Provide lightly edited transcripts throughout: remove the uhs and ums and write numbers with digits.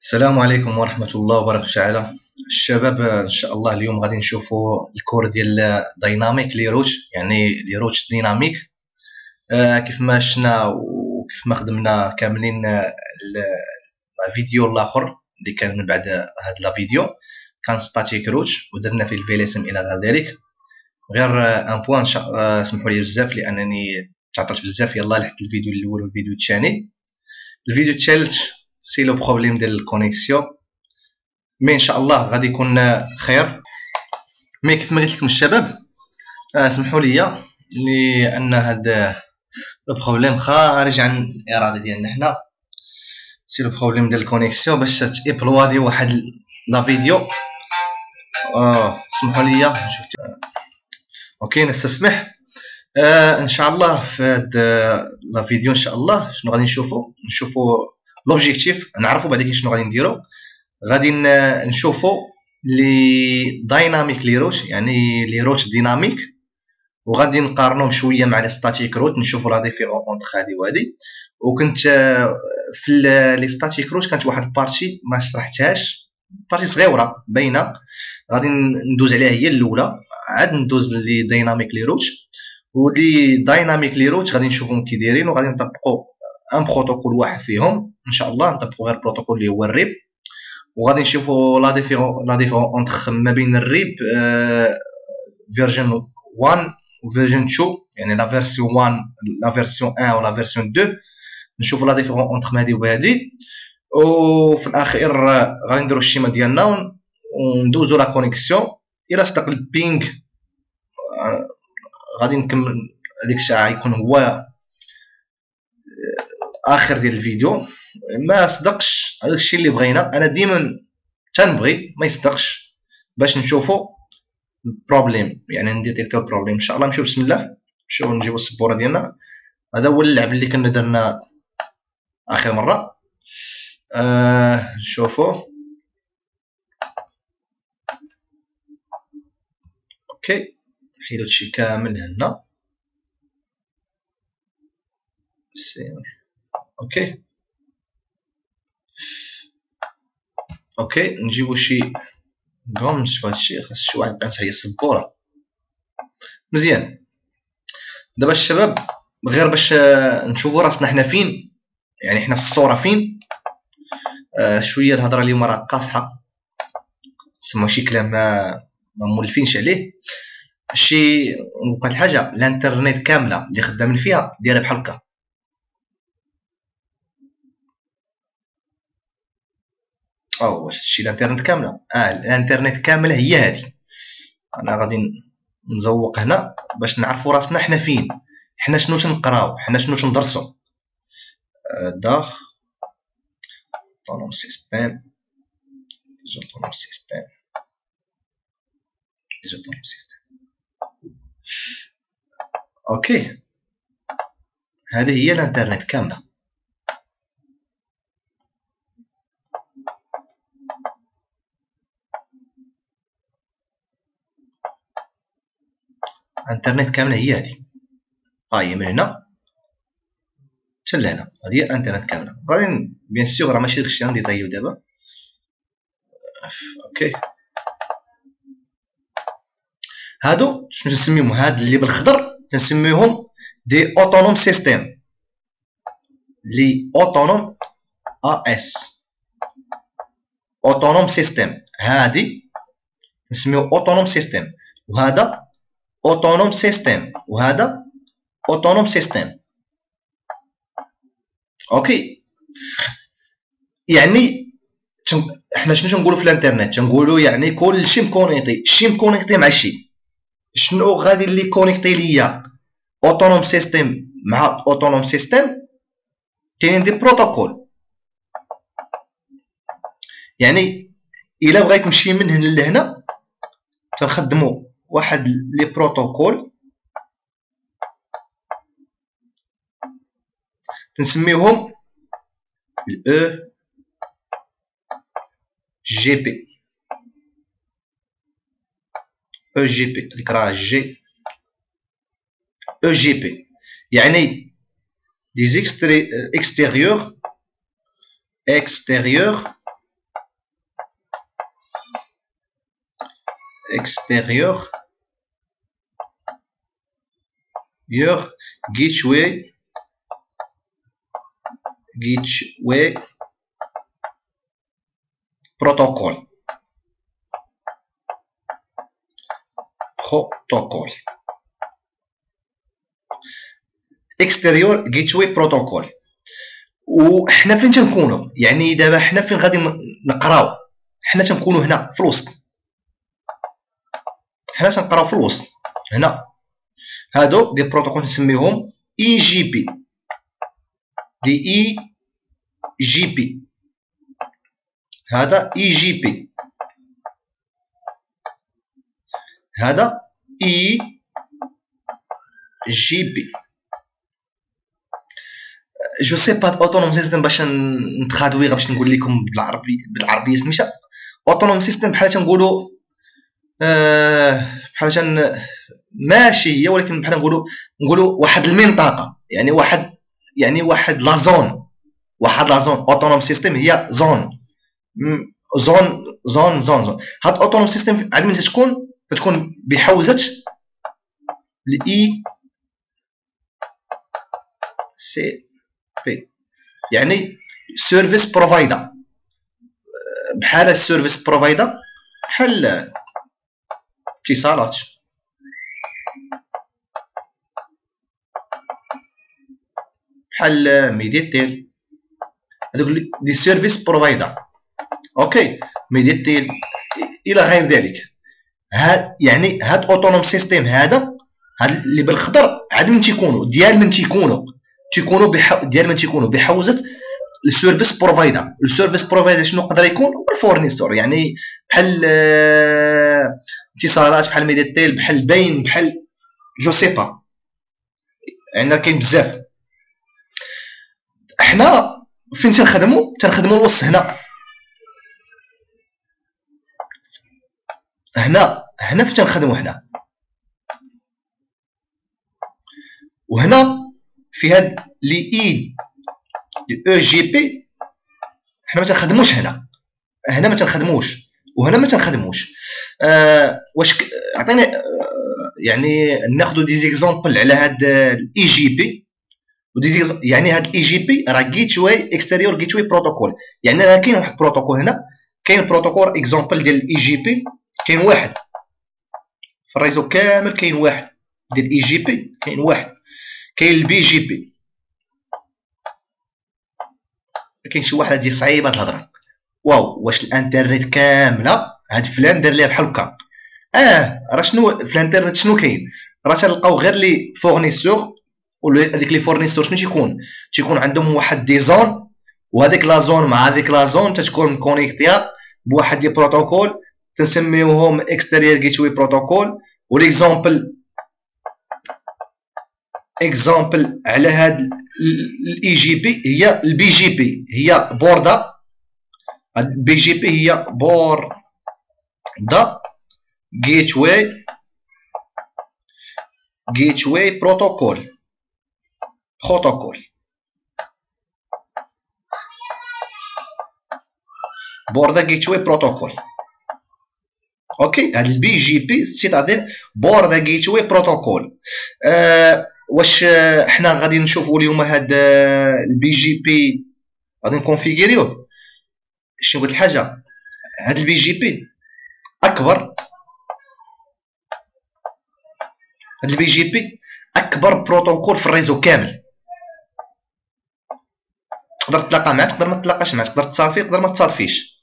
السلام عليكم ورحمة الله وبركاته تعالى الشباب. إن شاء الله اليوم غادي نشوفوا الكور ديال دايناميك لي روت، يعني لي روت ديناميك. كيف ما شفنا وكيف ما خدمنا كاملين الفيديو الاخر اللي كان من بعد هاد لا فيديو كان ستاتيك روت ودرنا فيه الفيليسم الى غير ذلك. غير ان بوان سمحوا لي بزاف لانني تعطلت بزاف. يلا لحقت الفيديو الاول والفيديو الثاني. الفيديو الثالث سي لو بروبليم ديال الكونيكسيون، مي ان شاء الله غادي يكون خير. مي كيف ما قلت لكم الشباب، سمحوا لي لان هذا البروبليم خارج عن الاراده ديالنا حنا. سي لو بروبليم ديال الكونيكسيون باش تيبلوادي واحد لا فيديو. سمحوا لي شفت. اوكي نستسمح. ان شاء الله في هاد لا فيديو ان شاء الله شنو غادي نشوفوا لوبجيكتيف، نعرفوا بعدا شنو غادي نديرو. غادي نشوفوا لي دايناميك لي روت، يعني لي روت ديناميك، وغادي نقارنوهم شويه مع لي ستاتيك روت، نشوفوا لا ديفيرون اونطخ هادي وهادي. وكنت في لي ستاتيك روت كانت واحد البارتي ما شرحتهاش، بارتي صغيره باينه، غادي ندوز عليها هي الاولى، عاد ندوز لي دايناميك لي روت. ولي دايناميك لي روت غادي نشوفهم كي دايرين، وغادي نطبقوا ان بروتوكول واحد فيهم ان شاء الله. نطبقوا غير بروتوكول اللي هو الريب، وغادي نشوفوا لا ديفيرون اونطخ ما بين الريب فيرجن 1 وفيرجن 2، يعني لا فيرسيون 1 لا فيرسيون 1 ولا فيرسيون 2. نشوفوا لا ديفيرون اونطخ هادي وهادي. وفي الاخير غادي نديروا الشيما ديالنا وندوزوا لا كونيكسيون. الى صدق البينغ غادي نكمل هذيك الساعه، يكون هو اخر ديال الفيديو. ما صدقش هذاك الشيء اللي بغينا، انا ديما تنبغي ما يصدقش باش نشوفوا البروبليم، يعني نديتيكتو البروبليم. ان شاء الله نمشيو بسم الله، نمشيو نجيبو السبوره ديالنا. هذا هو اللعب اللي كنا درنا اخر مره. نشوفوه. اوكي نحيدو هادشي كامل هنا. اوكي اوكي نجيبو شي بون. نشوف هادشي خاص شي واحد يبقى هي السبوره مزيان. دابا الشباب غير باش نشوفوا راسنا حنا فين، يعني حنا في الصوره فين. شويه الهضره اليوم راه قاصحه، تسمعوا شي كلام ما مولفينش عليه. شي وقت الحاجه الانترنت كامله اللي خدامين فيها دايره بحال هكا. واش هادشي الانترنت كامله؟ الانترنت كامله هي هذه. انا غادي نزوق هنا باش نعرفوا راسنا حنا فين، حنا شنو تنقراو، حنا شنو تندرسوا. دا اوتونوم سيستيم، اوتونوم سيستيم، اوتونوم سيستيم. اوكي هذه هي الانترنت كامله. الانترنت كامله هي هذه، هي من هنا حتى لهنا، هذه هي الانترنت كامله. غادي بيان سور راه ماشي داكشي غندي طيب دابا. اوكي هادو شنو تنسميهم؟ هاد اللي بالخضر تنسميهم دي اوتونوم سيستيم، لي اوتونوم اس اوتونوم سيستيم. هادي نسميو اوتونوم سيستيم، وهذا اوتونوم سيستيم، وهذا اوتونوم سيستيم. اوكي يعني احنا شنو تنقولوا في الانترنت؟ تنقولوا يعني كلشي مكونيكتي، شي مكونيكتي مع شي. شنو غادي اللي كونيكتي ليا اوتونوم سيستيم مع اوتونوم سيستيم؟ كاينين دي بروتوكول. يعني الا بغيت نمشي من هنا لهنا تنخدموا واحد لي بروتوكول تنسميوهم الاو جي بي. او جي بي ديك راه جي او جي بي، يعني لي اكستيريور اكستيريور جيتواي بروتوكول اكستيريور جيتواي بروتوكول. وحنا فين تنكونوا؟ يعني دابا حنا فين غادي نقراو؟ حنا تنكونوا هنا في الوسط، حنا تنقراو في الوسط هنا. هادو دي بروتوكول نسميهم اي جي بي، دي اي جي بي. هذا اي جي بي، هذا اي جي بي. جو سي با اوتونوم سيستم باش نتخادويغ باش نقول لكم بالعربيه سميتها اوتونوم سيستم. بحال تنقولوا بحال ماشي هي، ولكن بحال نقولوا واحد المنطقه، يعني واحد لا زون، اوتونوم سيستم هي زون. هاد اوتونوم سيستم عاد من تكون بحوزه الاي سي بي، يعني سيرفيس بروفايدر. بحال السيرفيس بروفايدر بحال اتصالات، بحال ميديتيل، هذوك دي سيرفيس بروفايدر. اوكي، ميديتيل الى غير ذلك. يعني هاد اوتونوم سيستم هذا اللي بالخضر عاد من تيكونوا بحوزه السيرفيس بروفايدر. السيرفيس بروفايدر شنو يقدر يكون؟ الفورنيسور، يعني بحال اتصالات، بحال ميديتيل، بحال باين، بحال جو سي با، عندنا كاين بزاف. حنا فين تنخدموا الوسط هنا فين تنخدموا هنا. وهنا في هاد لي اي او جي بي حنا ما تنخدموش هنا ما تنخدموش، وهنا ما تنخدموش. واش عطيني يعني ناخذ دي زيكزامبل على هاد الاي جي بي. يعني هاد الاي جي بي راه جيتواي اكستيريور جيتواي بروتوكول. يعني راه كاين واحد بروتوكول هنا، كاين بروتوكول اكزامبل ديال الاي جي بي، كاين واحد في الريزو كامل، كاين واحد ديال الاي جي بي، كاين واحد. كاين البي جي بي، كاين شي واحد هادي صعيبه الهضره. واو، واش الانترنت كامله هاد فلان دار ليها بحال هكا؟ راه شنو في الانترنت شنو كاين؟ راه تلقاو غير لي فورنيسور، وهذيك لي فورنيسور شنو تيكون عندهم واحد دي زون، وهذيك لا زون مع هذيك لا زون تتكون كونيكتيا بواحد دي بروتوكول تنسميوهم اكستيريور جيتواي بروتوكول. وليكزامبل على هاد الاي جي بي هي البي جي بي، هي بوردا. البي جي بي هي بوردا جيتواي بروتوكول. بوردا جيتواي بروتوكول. اوكي، هاد البي جي بي سيتادير بوردا جيتواي بروتوكول. واش حنا غادي نشوفوا اليوم هاد البي جي بي غادي نكونفيغيريوه؟ شنو قلت الحاجه؟ هاد البي جي بي اكبر بروتوكول في الريزو كامل. تقدر تلاقى معاه، تقدر ما تلاقاش معاه، تقدر تصاد فيه، تقدر ما تصاد فيش.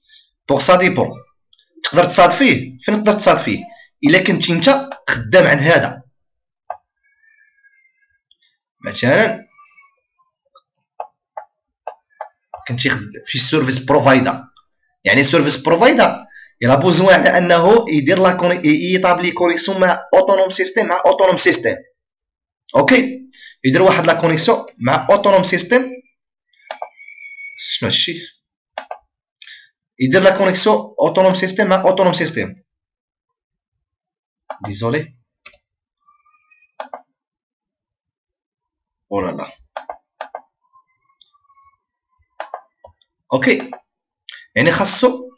بوغ سا ديبون. تقدر تصاد فيه، فين تقدر تصاد فيه؟ الا كنتي انت خدام عند هذا، مثلا كنتي في سيرفيس بروفايدر. يعني سيرفيس بروفايدر يلا بوزوان على انه يدير لا يطابلي كونيكسيون مع اوتونوم سيستم. اوكي، يدير واحد لا كونيكسيون مع اوتونوم سيستم. شنو هادشي؟ يدير لا كونيكسيون اوتونوم سيستم مع اوتونوم سيستم. ديزولي، او لا لا. اوكي، يعني خاصو.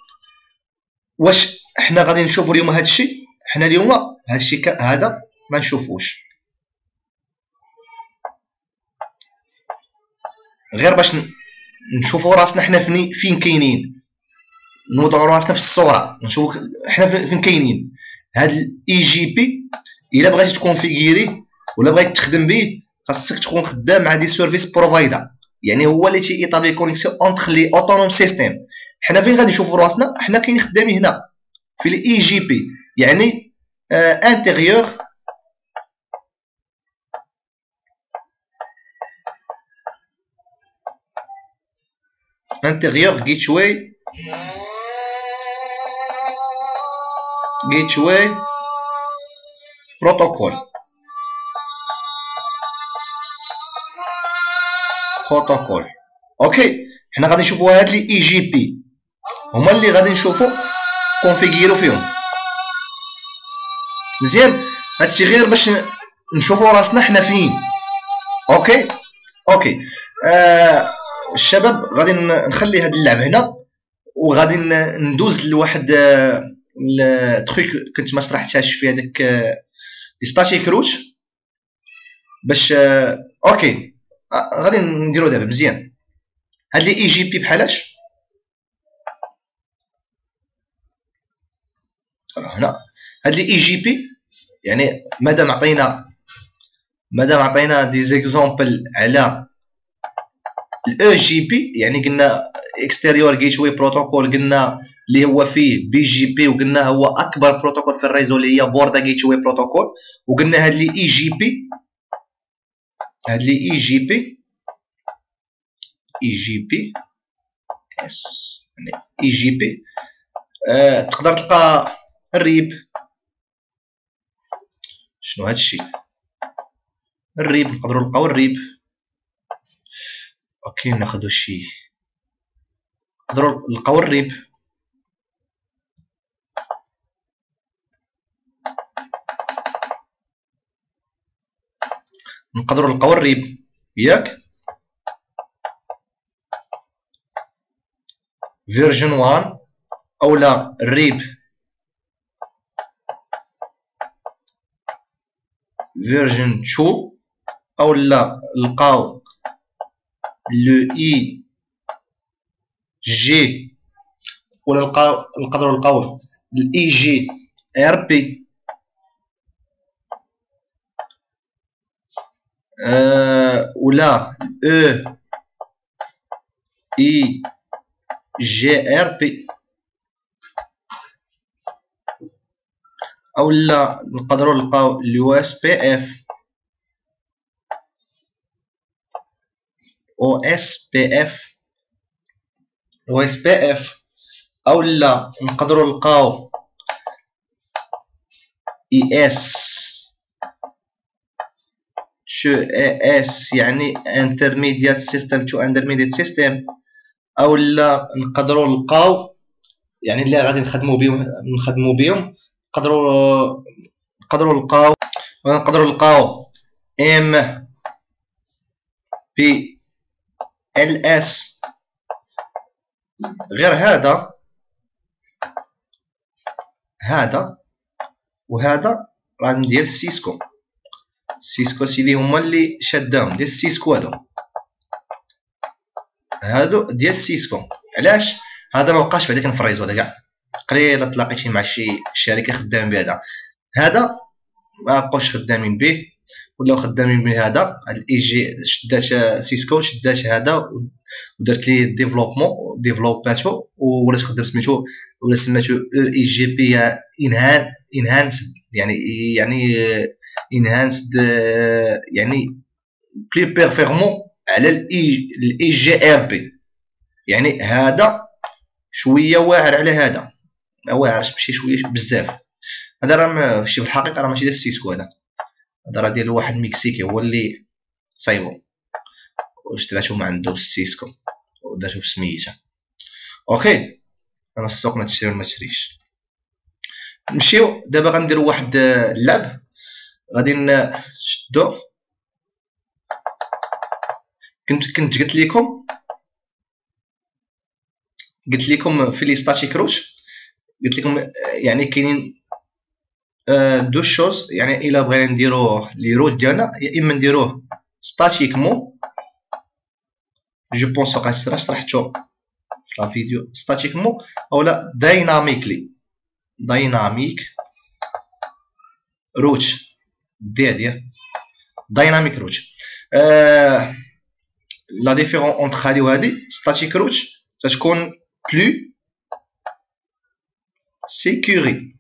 واش حنا غادي نشوفوا اليوم هادشي؟ حنا اليوم هادشي هذا ما نشوفوش، غير باش نشوفوا راسنا حنا فين كاينين، نوضعوا راسنا في الصوره، نشوفوا حنا فين كاينين. هاد الاي جي بي الا بغيتي تكونفيغيري ولا بغيتي تخدم به، خاصك تكون خدام مع دي سيرفيس بروفايدر، يعني هو اللي تيطابلي كونيكسيون اونتر لي اوتونوم سيستيم. حنا فين غادي نشوفوا راسنا؟ حنا كاينين خدامين هنا في الاي جي بي، يعني انتيريور انتيريور جيتواي بروتوكول اوكي. حنا غادي نشوفوا هاد لي اي جي بي هما اللي غادي نشوفوا كونفيغيرو فيهم مزيان. هادشي غير باش نشوفوا راسنا حنا فين. اوكي الشباب غادي نخلي هاد اللعب هنا، وغادي ندوز لواحد التخيك كنت ما شرحتهاش في هذاك ستاتيك روت باش اوكي غادي نديرو دابا مزيان. هاد لي اي جي بي بحالاش هنا، هاد لي اي جي بي يعني مادام عطينا دي زيكزامبل على الاو جي بي، يعني قلنا اكستيريور جيتواي بروتوكول، قلنا اللي هو فيه بي جي بي، وقلنا هو اكبر بروتوكول في الريزو اللي هي بوردا جيتواي بروتوكول، وقلنا هاد لي اي جي بي اس يعني اي جي بي تقدر تلقى الريب. شنو هادشي الريب؟ نقدروا نلقاو الريب. اوكي ناخذ شي، نقدروا نلقاو الريب. ياك فيرجن 1 او لا الريب فيرجن 2 او لا لقاو لو اي جي، ولا نقدروا نلقاو الاي جي ار بي ولا او اي جي ار بي، او لا نقدروا نلقاو اليو اس بي اف او اس بي اف، او لا نقدروا نلقاو اي اس يعني انترميديات سيستم تو انترميديات سيستم، او لا نقدروا نلقاو يعني اللي غادي نخدموا بهم نقدروا نلقاو ام بي ال اس. غير هذا وهذا راه ندير سيسكو سيدي هما اللي شاداهم ديال السيسكو. هادو ديال السيسكو. علاش هذا ما بقاش بعدا كنفريزو؟ هذا كاع قليل تلاقيتي مع شي شركه خدام بهذا، هذا ما بقاوش خدامين به، ولاو خدامين به هذا الاي جي. شدات سيسكو شدات هذا ودرت ليه ديفلوباتو ولات خدام سميتو ولا سميتو اي جي بي انهانسد، يعني انهانسد يعني بلي بيرفورمون على الاي جي ار بي. يعني هذا شويه واعر على هذا، ما واعرش ماشي شويه بزاف. هذا راه ماشي في الحقيقه، راه ماشي ديال السيسكو، هذا راه ديال واحد مكسيكي هو اللي صايبو واشتراتو من عنده السيسكو ودارتو في سميتها. اوكي انا السوق ما تشري ولا ما تشريش. نمشيو دابا غنديرو واحد اللعب، غادي نشدو. كنت قلت لكم في لي ستاتيك روت، قلت لكم يعني كاينين دو شوز، يعني الا بغينا نديروه لي روت ديالنا، يا اما نديروه ستاتيكمون، جو بونس وقع شرحتو في لا فيديو، ستاتيكمون اولا دايناميكلي، دايناميك روت ديال دايناميك روت. لا ديفيرون اونتر هادي وهادي، ستاتيك روت تتكون بلو سيكوريتي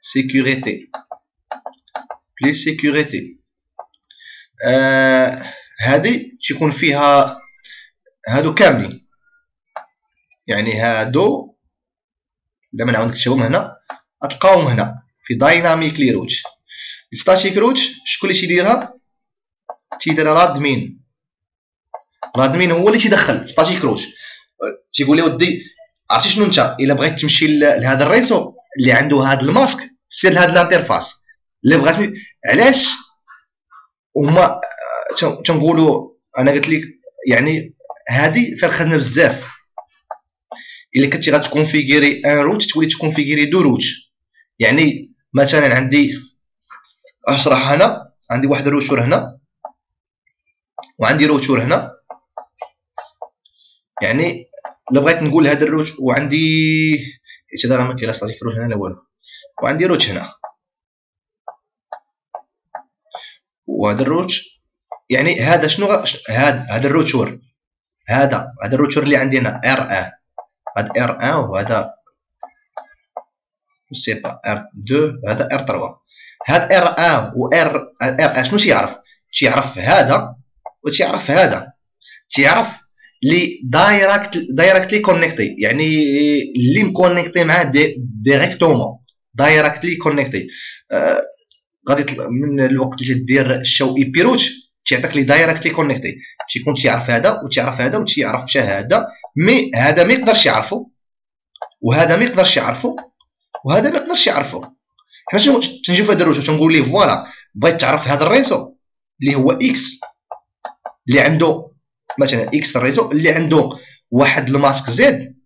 sécurité بلي سيكوريتي. هذه تكون فيها هادو كاملين، يعني هادو لما نعاود نكتبهم هنا غتلقاوهم هنا في دايناميكلي روت. ستاتيك روت شكون اللي تيديرها؟ تيديرها لادمين. لادمين هو اللي تيدخل ستاتيك روت، تيقول لي ودي عرفتي شنو انت الا بغيت تمشي لهذا الريسو اللي عنده هذا الماسك سير لهاد الانترفاس اللي بغات. علاش هما تنقولوا انا قلت لك يعني هذه فيها الخدمه بزاف. الا كنتي غتكونفيغيري ان روت تولي تكونفيغيري دو روت، يعني مثلا عندي اشرح هنا، عندي واحد الروتور هنا وعندي روتور هنا، يعني الا بغيت نقول هذا الروت وعندي حيت راه ما كاين لا ستاتيك روت هنا لا والو، وعندي روت هنا وهذا الروت، يعني هذا شنو هذا الروتور، هذا الروتور اللي عندي هنا ار 1، هذا ار 1 وهذا سي با ار 2 وهذا ار 3. هذا ار 1 و ار شنو تيعرف؟ تيعرف هذا وتيعرف هذا، تيعرف لي دايركتلي كونيكتي، يعني اللي مكونيكتي معاه ديريكتومون، دايركتلي كونيكتي. غادي من الوقت اللي تدير الشو اي بي روت تيعطيك لي دايركتلي كونيكتي، تيكون تيعرف هذا وتيعرف هذا وتيعرف حتى هذا، مي هذا ما يقدرش يعرفو وهذا ما يقدرش يعرفو وهذا ما يقدرش يعرفو. حنا شنو تنجيو في هذا الروت تنقول ليه فوالا بغيت تعرف هذا الريزو اللي هو اكس اللي عنده مثلا اكس الريزو اللي عنده واحد الماسك زد،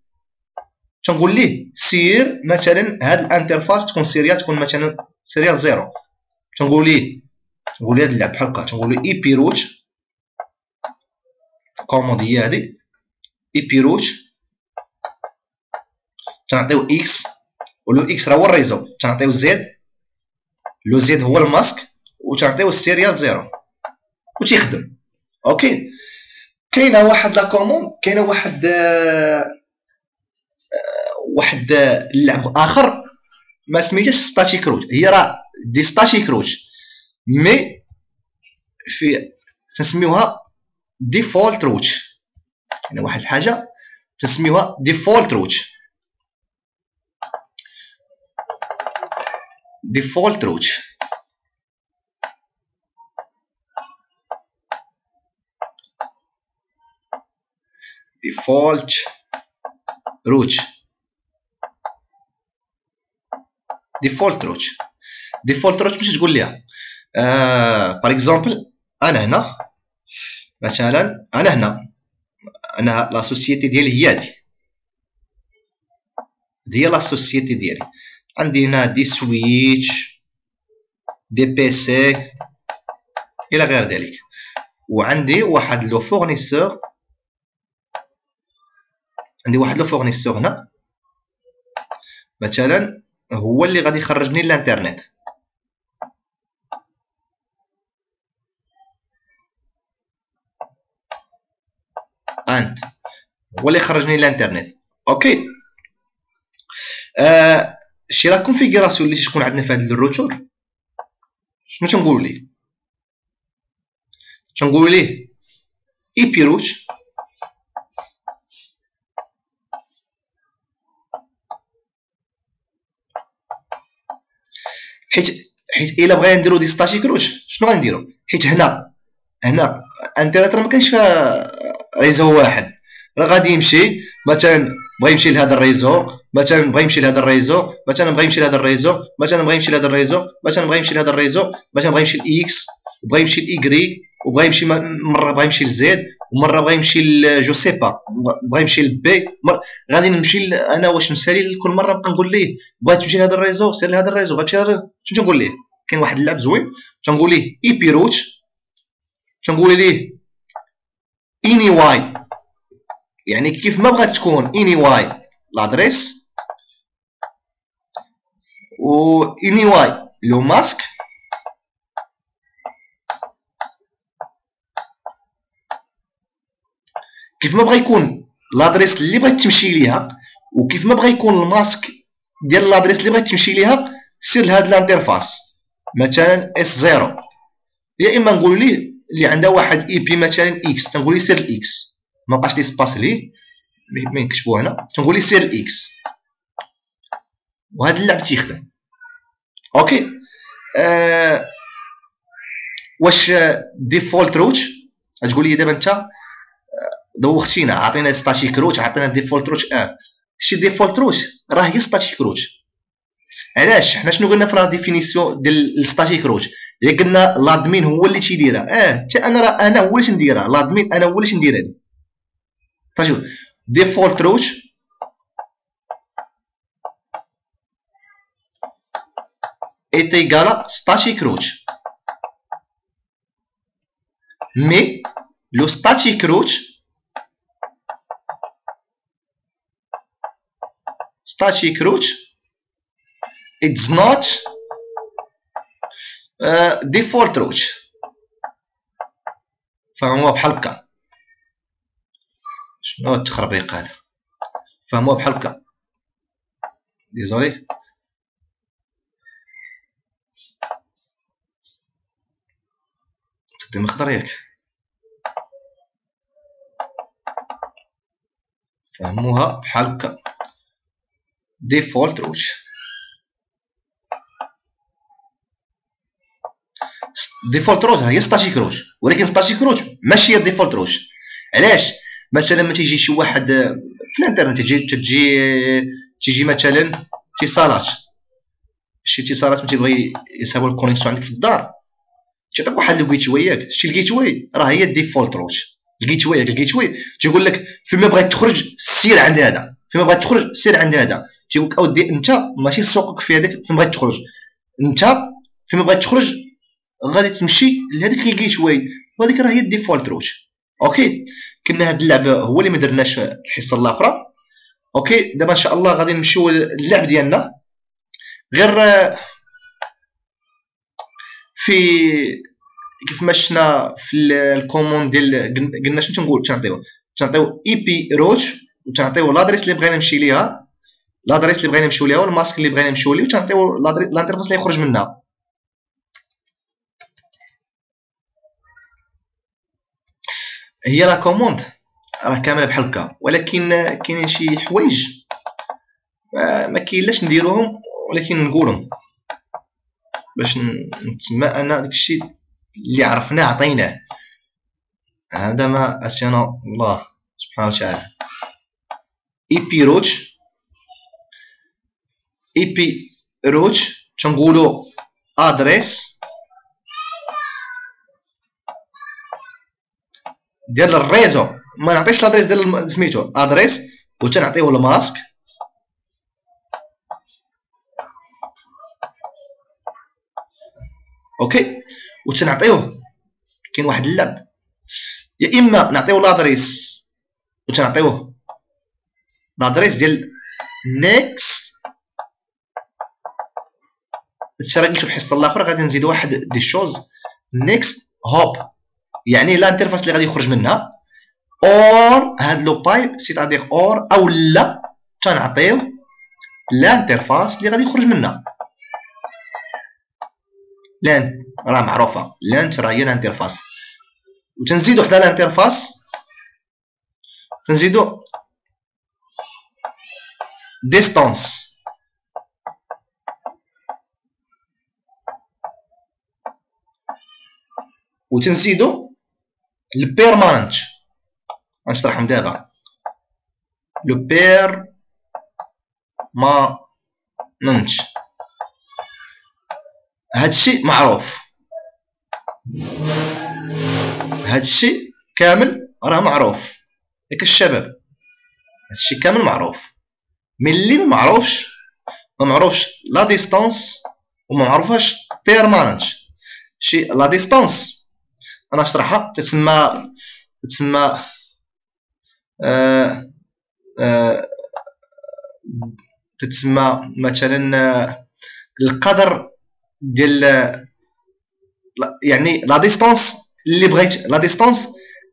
تنقول ليه سير مثلا هاد الانترفاس تكون سيريال، تكون مثلا سيريال زيرو، تنقول ليه هاد اللعب بحال هكا، تنقول له اي بي روت كوموند هي هادي اي بي روت، تنعطيو اكس ولو اكس راه هو الريزو، تنعطيو زد لو زد هو الماسك وتعطيو السيريال زيرو وتيخدم. اوكي كاينه واحد لا كوموند، كاينه واحد اللعب اخر ما سميتهاش ستاتيك روت، هي راه دي ستاتيك روت مي في تسميوها ديفولت روت، يعني واحد الحاجه تسميوها ديفولت روت. ديفولت روت ديفولت روت ديفولت روت ديفولت روت باش تقول ليها بار اكزومبل انا هنا مثلا، انا لا سوسيتي ديالي هي هادي، هي لا سوسيتي ديالي، عندي هنا دي سويتش دي بي سي الى غير ذلك، وعندي واحد لو فورنيسور، هنا مثلا هو اللي غادي يخرجني للانترنت. انت هو اللي خرجني للانترنت. اوكي شي لا كونفيغوراسيون اللي تكون عندنا في هذا الروتور شنو تنقولوا ليه؟ تنقولوا ليه اي بي روت حيت الا بغينا نديرو دي ستاتيك روت شنو غنديرو؟ حيت هنا انترنت راه ما كاينش فيها ريزو واحد، راه غادي يمشي مثلا بغا يمشي لهذا الريزو، مثلا بغا يمشي لهذا الريزو، مثلا بغا يمشي لهذا الريزو، مثلا بغا يمشي لهذا الريزو، مثلا بغا يمشي لهذا الريزو، مثلا بغا يمشي لاكس وبغا يمشي لايكغيك وبغا يمشي مره بغا يمشي لزد ومره بغا يمشي جو سي با، بغا يمشي لبي، غادي نمشي انا واش نسالي كل مره نبقى نقول ليه بغيت تمشي لهذا الريزو سير لهذا الريزو، غتمشي لهذا، شنو تنقول ليه؟ كاين واحد اللعب زوين تنقول ليه اي بي روت، تنقول ليه اني واي، يعني كيف ما بغات تكون اني واي لادريس و اني واي لو ماسك، كيف ما بغا يكون لادريس اللي بغات تمشي ليها، وكيف ما بغا يكون الماسك ديال لادريس اللي بغات تمشي ليها، سير لهاد الانترفاس مثلا اس 0، يا اما نقول ليه اللي عندها واحد اي بي مثلا اكس، تنقول ليه سير الاكس، ما بقاش لي سباس ليه ما نكتبوه هنا، تنقول ليه سير الاكس، وهذا اللعب تيخدم. اوكي واش ديفولت روت تقول لي دابا انت دوختينا، عطينا ستاتيك روت، عطينا ديفولت روت، شي ديفولت روت راه هي ستاتيك روت. علاش؟ حنا شنو قلنا في لا ديفينيسيون ديال الستاتيك روت؟ هي قلنا لادمين هو اللي تيديرها، حتى انا راه انا هو اللي تنديرها، لادمين انا هو اللي تندير هادي. فشوف ديفولت روت est égal à static root, mais le static root it's not default root. فهموها بحال هكا. شنو التخربيق هذا؟ فهموها بحال هكا. ديزولي. تقدر مخضر ياك. فهموها بحال هكا. default root. ديفولت روت هي ستاتيك روت، ولكن ستاتيك روت ماشي هي ديفولت روت. علاش؟ مثلا ما تيجي شي واحد في الانترنت تيجي مثلا اتصالات، شي اتصالات ما تيبغي يسحبوا الكونيكسيون عندك في الدار، تيعطيك واحد الجيتوي ياك، شتي الجيتوي راه هي الديفولت روت. الجيتوي تيقول لك فيما بغيت تخرج سير عند هذا، فيما بغيت تخرج سير عند هذا، تيقول لك اودي انت ماشي سوقك في هذاك فين بغيت تخرج، انت فيما بغيت تخرج غادي تمشي لهذيك الجيت واي، وهذيك راه هي الديفولت روت. اوكي كنا هاد اللعب هو اللي ما درناش الحصه الاخرى. اوكي دابا ان شاء الله غادي نمشيو للعب ديالنا، غير في كيف ما شفنا في الكوموند ديال قلنا شنو تنقول، تنعطيو اي بي روت، وتنعطيو لادريس اللي بغينا نمشي ليها، لادريس اللي بغينا نمشيو ليها والماسك اللي بغينا نمشيو ليه، وتنعطيو الانترفاس اللي يخرج منها. هي لا كوموند راه كامله بحال هكا، ولكن كاينين شي حوايج ما كاينلاش نديروهم، ولكن نقولهم باش نتسمى انا داكشي اللي عرفناه عطيناه. هذا ما اتانا الله سبحانه وتعالى. اي بي روت تنقولوا ادريس ديال الريزو، ما نعطيش لادريس ديال سميتو ادريس، وتنعطيوه الماسك اوكي، وتنعطيوه كاين واحد اللعب، يا اما نعطيو لادريس وتنعطيوه لادريس ديال نيكس، هادشي راه قلتو في الحصه الاخرى، غادي نزيد واحد دي شوز نيكست هوب، يعني الانترفاس اللي غادي يخرج منها، اور هاد لو بايب سيتادير اور، او لا تنعطيو الانترفاس اللي غادي يخرج منها. لان راه معروفه، لانت راه هي الانترفاس، وتنزيدو حدا الانترفاس تنزيدو ديستانس، وتنزيدو البيرماننت، غنشرحهم دابا. لو بيرماننت هادشي معروف، هادشي كامل راه معروف ياك الشباب، هادشي كامل معروف. مي اللي ما معروفش لا ديستانس وما معروفاش بيرماننت. شي لا ديستانس انا نشرحها، تتسمى تتسمى مثلا القدر ديال، يعني لا ديستانس اللي بغيت، لا ديستانس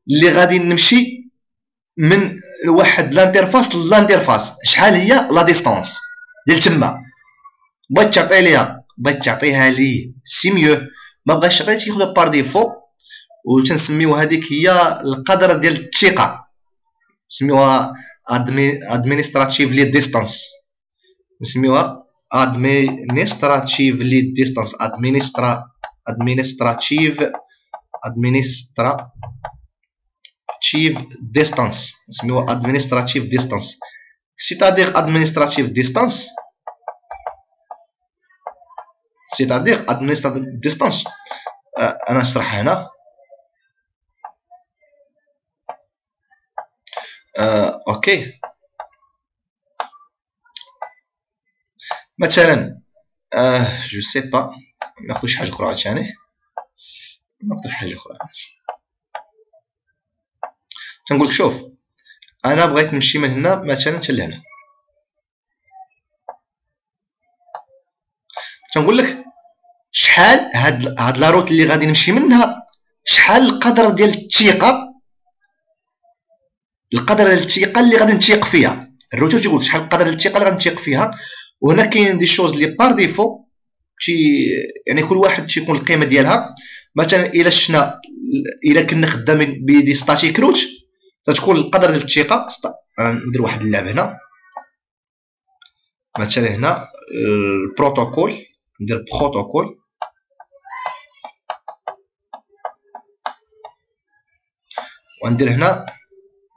اللي غادي نمشي من واحد لانترفاس لانترفاس، شحال هي لا ديستانس ديال تما. بغيت تعطيها ليه سي ميو، ما بغاش تعطيها تياخذها بار ديفو، وتنسميو هذيك هي القدر ديال الثقه، نسميوها ادمينستراتيفلي ديستانس، نسميوها ادمينستراتيفلي ديستانس، ادمينستراتيف ديستانس، نسميوها ادمينستراتيف ديستانس. سيتادير ادمينستراتيف ديستانس، سيتادير ادمينستراتيف ديستانس انا نشرحها هنا. اوكي، مثلا جو سي با، ناخذ شي حاجه اخرى عاوتاني، ناخذ حاجه اخرى. تنقول لك شوف، انا بغيت نمشي من هنا مثلا حتى لهنا، تنقول لك شحال هاد لا روت اللي غادي نمشي منها، شحال القدر ديال الثقه، القدر ديال الثقه اللي غادي نثيق فيها. الروتور تيقول لك شحال القدر ديال الثقه اللي غادي نثيق فيها. وهنا كاين دي شوز اللي بار ديفو يعني كل واحد تيكون القيمه ديالها. مثلا الا كنا خدامين بدي ستاتيك روت، تتكون القدر ديال الثقه، ندير واحد اللعب هنا مثلا هنا البروتوكول، ندير بروتوكول وندير هنا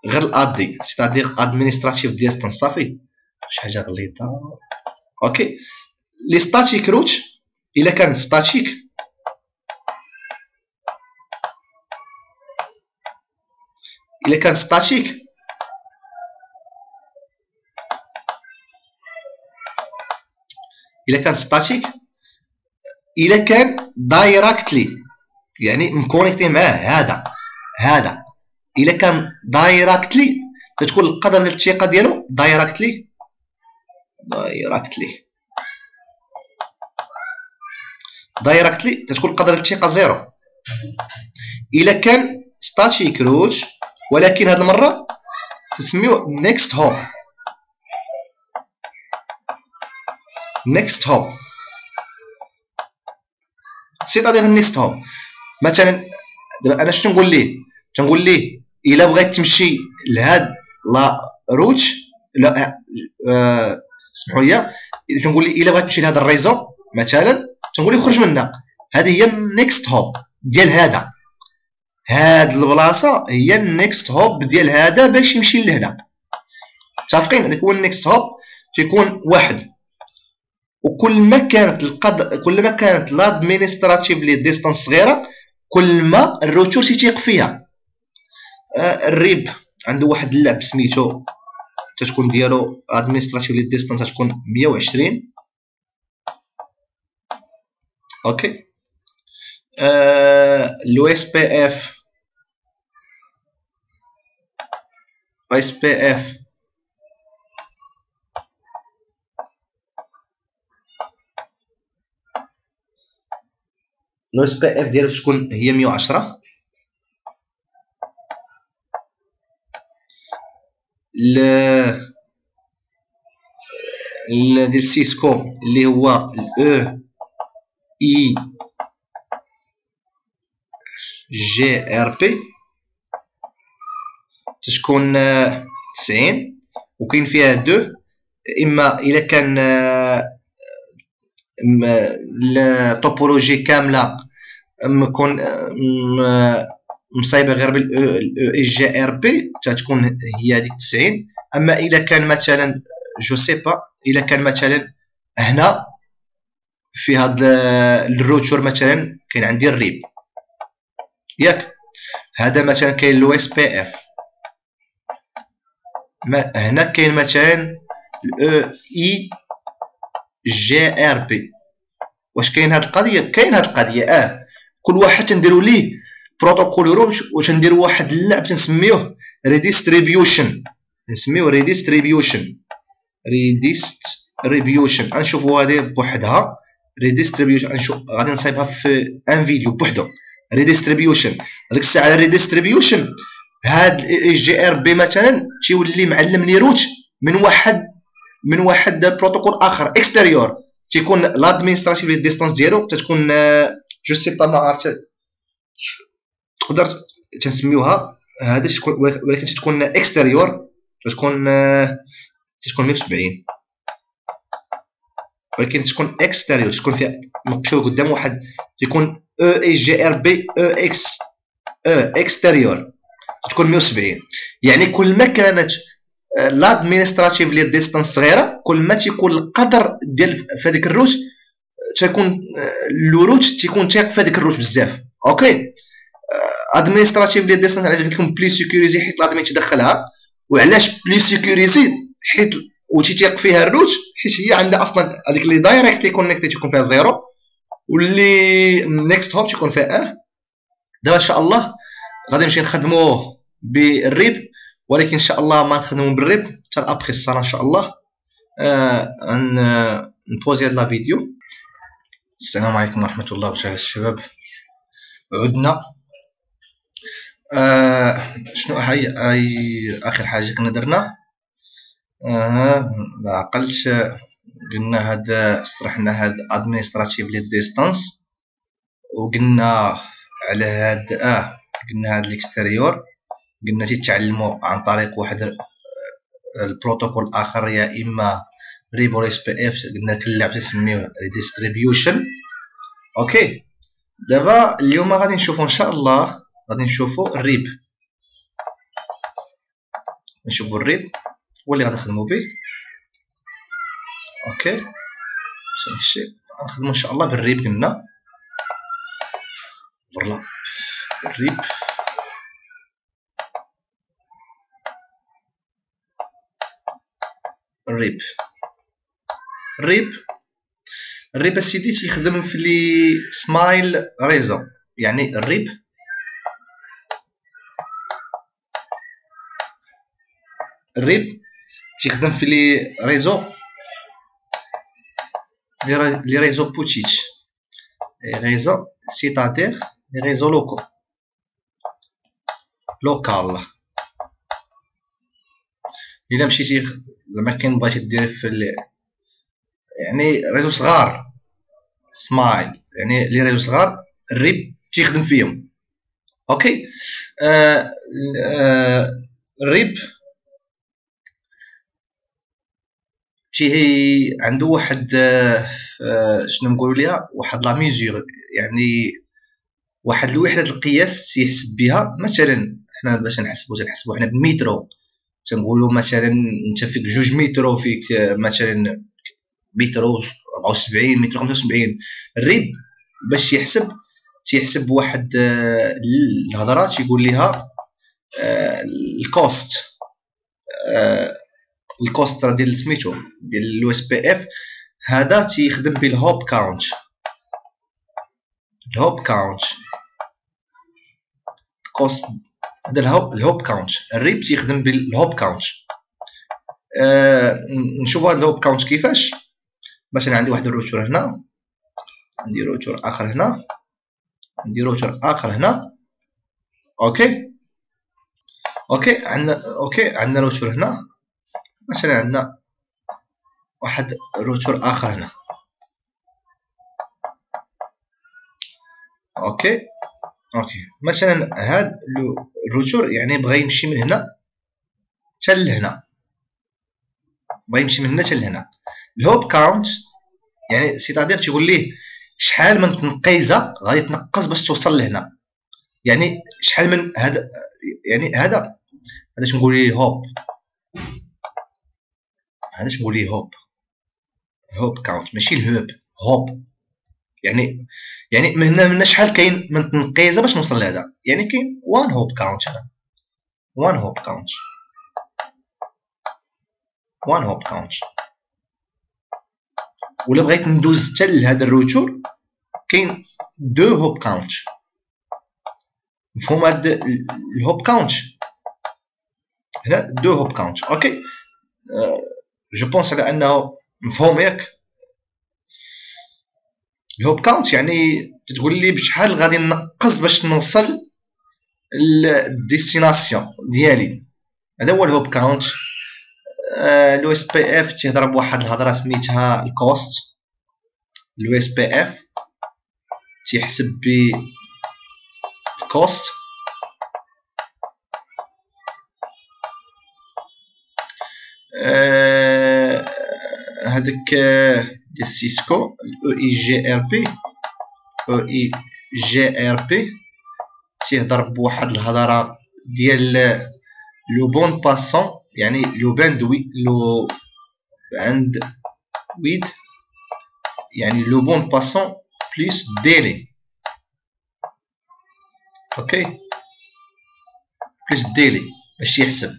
غير الادي، سيتادير ادمينستراتيف ديستانس. صافي، شي حاجه غليظه. اوكي، لي ستاتيك روت الا كان ستاتيك، الا كان ستاتيك الا كان دايركتلي يعني مكونيكتي معاه هذا الا كان دايركتلي تتكون القدر ديال الثقه ديالو دايركتلي تتكون القدر ديال الثقه زيرو. الا كان ستاتيك روت ولكن هذه المره تسميوه نيكست هوب، سيتادير نيكست هوب. مثلا دابا انا شنو تنقول ليه الا بغيت تمشي لهاد لا روت، لا اسمحوا لي، تنقول ليه الا بغيت تمشي لهذا الريزو مثلا، تنقول ليه خرج منها، هذه هي النيكست هوب ديال هاد البلاصه هي النيكست هوب ديال هذا باش يمشي لهنا. متفقين؟ هذاك هو النيكست هوب، تيكون واحد. وكل ما كانت لادمينستراتيفلي ديستانس صغيره، كل ما الروتور تيثيق فيها. الريب عنده واحد اللعب سميتو تتكون ديالو ادمينستراتيفلي ديستانس تتكون 120. اوكي، لو اس بي اف ديالو تكون هي 110. ديال سيسكو اللي هو الاو اي جي ار بي تكون 90، وكاين فيها دو، اما الا كان الطوبولوجي كامله مكون مصايبه غير بالاو اي جي ار بي تتكون هي هذيك 90. اما الا كان مثلا جو سي با، الا كان مثلا هنا في هذا الروتور مثلا كاين عندي الريب ياك، هذا مثلا كاين لو اس بي اف، هنا كاين مثلا او اي جي ار بي. واش كاين هاد القضيه؟ كاين هاد القضيه. كل واحد تنديرو ليه بروتوكول روج وتنديرو واحد اللعب تنسميوه ريديستريبيوشن. نسميوه ريديستريبيوشن. غنشوفو هادي بوحدها. ريديستريبيوشن غادي نصايبها في ان فيديو بوحدو. ريديستريبيوشن هذيك الساعه ريديستريبيوشن هاد الاي جي ار بي مثلا تيولي معلم لي روت من واحد بروتوكول اخر اكستيريور. تيكون لادمينستراتيف ديستانس ديالو تتكون جو سي با ما عرفت تقدر تنسميوها هذا ولكن تتكون اكستيريور. تتكون 170 ولكن تكون اكستيريور تكون فيها مقشور قدام واحد تيكون او اي جي ار بي او اكس اكستيريور تكون 170. يعني كل ما كانت لادمينستراتيف لي ديستانس صغيره كل ما تيكون القدر ديال في هذيك الروت تيكون لو روت تيكون تايق في هذيك الروت بزاف. اوكي ادمينستراتيف لي ديستانس علاش قلت لكم بلي سيكوريزي حيت لادمين تدخلها. وعلاش بلي سيكوريزي حيت وتيتيق فيها الروت حيت هي عندها اصلا هذيك اللي دايريكتلي كونيكتي تيكون فيها زيرو واللي نيكست هوب تيكون فيها دابا ان شاء الله غادي نمشي نخدموه بالريب ولكن ان شاء الله ما نخدمو بالريب حتى ابخي الصلاه ان شاء الله. نبوزي هاد لا فيديو. السلام عليكم ورحمه الله وبركاته الشباب. عدنا. شنو هي اخر حاجه كنا درنا؟ لا عقلت قلنا هذا استرحنا هاد ادمينستراتيف لي ديستانس وقلنا على هاد قلنا هاد الاكستيريور قلنا تيتعلموا عن طريق واحد البروتوكول اخر يا اما ريب ولا اس بي اف. قلنا كنلعب تسميوه ريديستريبيوشن. اوكي دابا اليوم غادي نشوفوا ان شاء الله غادي نشوفوا الريب. نشوفوا الريب هو اللي غادي نخدموا به. اوكي هادشي غنخدموا ان شاء الله بالريب. قلنا فوالا الريب الريب اسيدي تيخدم في لي سمايل ريزو. يعني الريب تيخدم في لي ريزو لي ريزو بوتيت ريزو سيتادير لي ريزو لوكال. الا مشيتي زعما كاين بغيتي دير في يعني ريزو صغار سمايل يعني لي ريزو صغار الريب تيخدم فيهم. اوكي الريب تي عنده واحد شنو نقولوا ليها واحد لا ميزور يعني واحد الوحده القياس يحسب بها. مثلا حنا باش تنحسبوا حنا بالمترو تنقولوا مثلا انت فيك 2 مترو فيك مثلا مترو 74 مترو 75. الريب باش تيحسب واحد الهضره تيقول ليها الكوست ديال سميتو ديال اليو اس بي اف. هذا تيخدم بالهوب كاونت. كوست هذا الهوب كاونت. الريب تيخدم بالهوب كاونت. نشوفوا هذا الهوب كاونت كيفاش. مثلا عندي واحد الروتور هنا عندي روتور اخر هنا عندي روتور اخر هنا. اوكي عندنا روتور هنا مثلا عندنا واحد روتور اخر هنا. اوكي مثلا هاد الروتور يعني بغى يمشي من هنا حتى لهنا الهوب كاونت يعني سيتادير تيقول ليه شحال من تنقيزه غادي تنقص باش توصل لهنا. يعني شحال من هذا يعني هذا تنقول ليه هوب. هذا تنقول ليه هوب كاونت ماشي الهوب هوب. يعني من هنا شحال كاين من تنقيزه باش نوصل لهذا. يعني كاين 1 هوب كاونت هنا 1 هوب كاونت. وان هوب كاونت. ولا بغيت ندوز حتى لهذا الروتور كاين دو هوب كاونت. مفهوم هاد الهوب كاونت؟ هنا دو هوب كاونت. اوكي جو بونس على انه مفهوم ياك. الهوب كاونت يعني تقول لي بشحال غادي نقص باش نوصل للديستيناسيون ديالي. هذا هو الهوب كاونت. لو اس بي اف تيهضر بواحد الهضره سميتها الكوست. لو اس بي اف تيحسب ب الكوست هذاك ديال سيسكو او اي جي ار بي. او اي جي ار بي تيهضر بواحد الهضره ديال لو بون باسون، يعني لو باند وي لو باند ويد، يعني لو بون باسون بلس ديلي. اوكي بلس ديلي باش يحسب.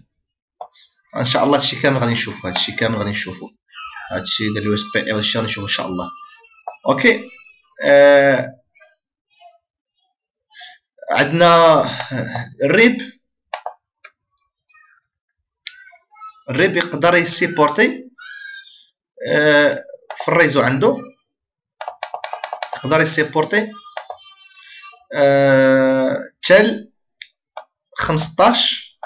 ان شاء الله هادشي كامل غادي نشوفو، هادشي كامل غادي نشوفو، هادشي ديال اليو اس بي اي هادشي غادي نشوفو ان شاء الله. اوكي عندنا الريب. الريب يقدر يسيبورتي في الريزو عنده، يقدر يسيبورتي تال 15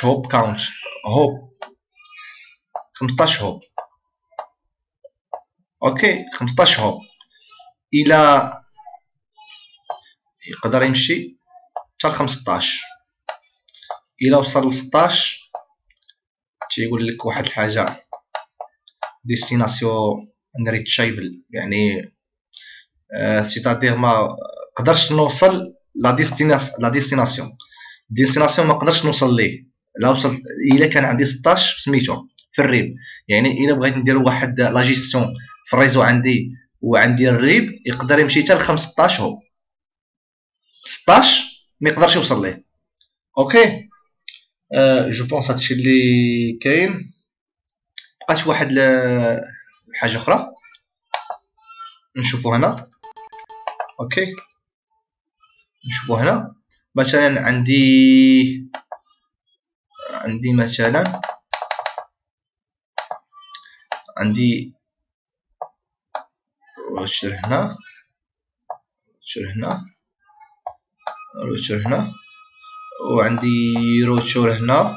هوب كاونت. هوب 15 هوب. اوكي 15 هوب. الى يقدر يمشي حتى ل 15. الى وصل ل 16 تيقول لك واحد الحاجه ديستيناسيون انريتشابل، يعني سيتادير ما قدرش نوصل لا ديستيناسيون ما قدرش نوصل ليه. لا وصلت الا كان عندي 16 سميتو في الريب، يعني الا بغيت ندير واحد لا جيستيون في الريزو عندي وعندي الريب يقدر يمشي حتى ل 15 هو 16 ما يقدرش يوصل ليه. اوكي جو بونس هادشي اللي كاين. بقات واحد حاجه اخرى نشوفو هنا. اوكي نشوفو هنا مثلا عندي مثلا عندي روتر هنا، روتر هنا، وعندي روتر هنا،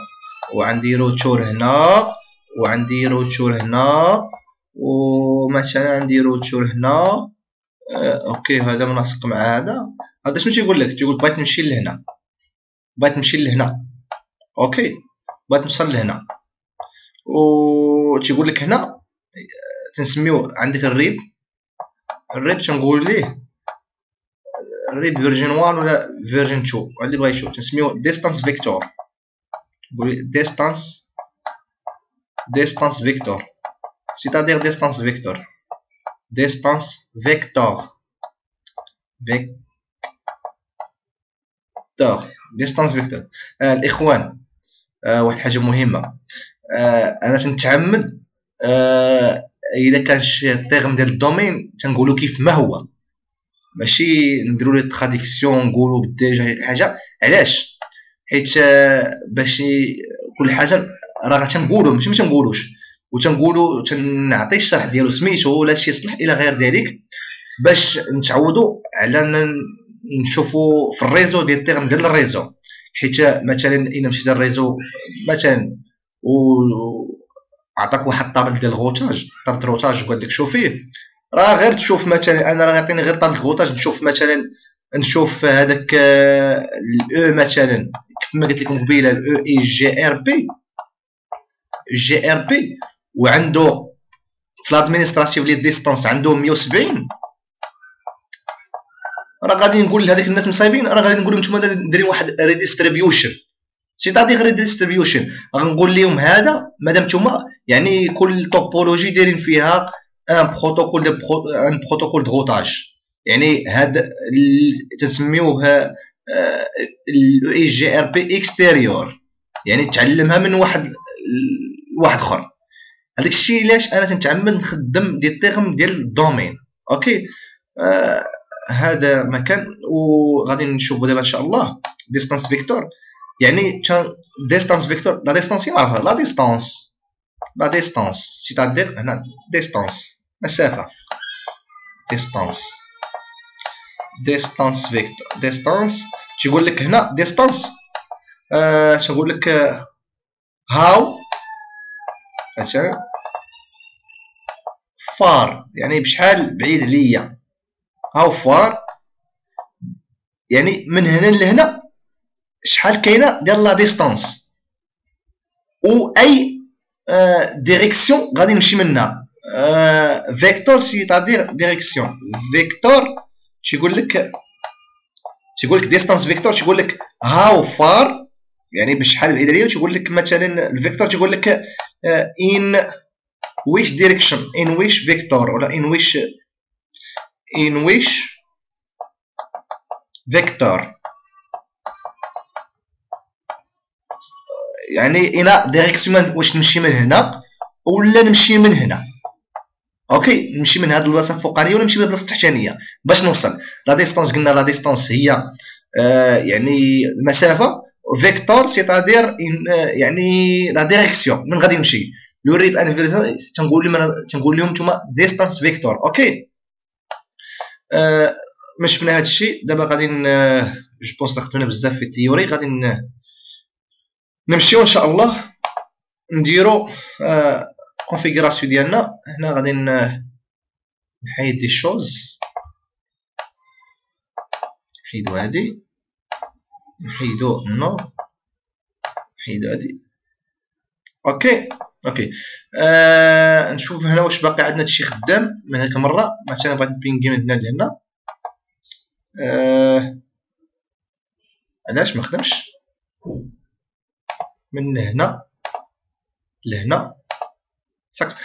وعندي روتر هنا، وعندي روتر هنا، ومثلا عندي روتر هنا. اوكي هذا مناسق مع هذا. هذا شنو تيقول لك؟ تيقول بغيت نمشي لهنا، بغيت نمشي لهنا. اوكي بغيت نوصل لهنا، و تيقول لك هنا تنسميو عندك الريب تنقول ليه الريب فيرجن 1 ولا فيرجن 2 اللي بغيتو. تنسميو ديستانس فيكتور. نقول ديستانس فيكتور سيتادير ديستانس فيكتور ديستانس فيكتور. الاخوان واحد حاجه مهمه، انا تنتعمد الا كان شي تيرم ديال الدومين تنقولو كيف ما هو، ماشي نديرو لي تراديكسيون نقولو بالدارجه حاجه. علاش؟ حيت باش كل حاجه راه تنقولو ماشي ما تنقولوش، وتنقولو تنعطي الشرح ديالو سميتو ولا شي يصلح الى غير ذلك، باش نتعودوا على نشوفوا في الريزو ديال التيرم ديال الريزو. حيت مثلا الا مشيت للريزو مثلا و عطاك واحد طابل ديال الغوتاج، طابل الغوتاج وقال لك شوف فيه، راه غير تشوف مثلا انا راه يعطيني غير طابل الغوتاج نشوف مثلا نشوف هذاك الاو مثلا كيف ما قلت لكم قبيله الاو اي جي ار بي وعنده في الادمينستراتيف لي ديستانس عنده 170. راه غادي نقول لهذيك الناس مصايبين، راه غادي نقول لهم نتوما دايرين واحد ريديستريبيوشن، سيتادير ريديستريبيوشن. غنقول لهم هذا مادام نتوما يعني كل توبولوجي دايرين فيها ان بروتوكول دو غوتاج، يعني هذا تسميوه الاي جي ار بي اكستيريور. يعني تعلمها من واحد اخر. هذاك الشيء علاش انا تنتعمد نخدم دي تيرم ديال الدومين. اوكي. هذا مكان وغادي نشوفوا دابا ان شاء الله ديستانس فيكتور. يعني ديستانس فيكتور، لا ديستانس يعرفها، لا ديستانس سيتادير هنا ديستانس مسافه، ديستانس فيكتور ديستانس تيقول لك هنا ديستانس تنقول لك هاو مثلا فار، يعني بشحال بعيد عليا. هاو فار يعني من هنا لهنا شحال كاينه ديال لا ديستانس، و اي ديريكسيون غادي نمشي منها. فيكتور سيتادير ديريكسيون. فيكتور تيقول لك ديستانس فيكتور تيقول لك هاو فار يعني بشحال بعيد عليا. تيقول لك مثلا الفيكتور تيقول لك ان which direction, in which vector ولا in which vector، يعني إلى ديريكسيون واش نمشي من هنا ولا نمشي من هنا. اوكي، نمشي من هاد البلاصه الفوقانيه ولا نمشي من البلاصه التحتانيه باش نوصل. لا ديستانس قلنا لا ديستانس هي يعني المسافه، فيكتور سيتادير يعني لا ديريكسيون من غادي نمشي. يوريب انفيرسيون تنقول لهم نتوما ديستانس فيكتور. اوكي. ما شفنا هذا الشيء دابا غادي جو بونس خدمنا بزاف في التيوري، غادي نمشيو ان شاء الله نديرو كونفيغوراسيون ديالنا. هنا غادي نحيد دي شوز، نحيدو هادي، نحيدو نو، نحيدو هادي. اوكي. نشوف هنا واش باقي عندنا شي خدام من هاك المره. مثلا بغيت نبينغي من هنا لهنا، علاش ما خدمش من هنا لهنا ساكس؟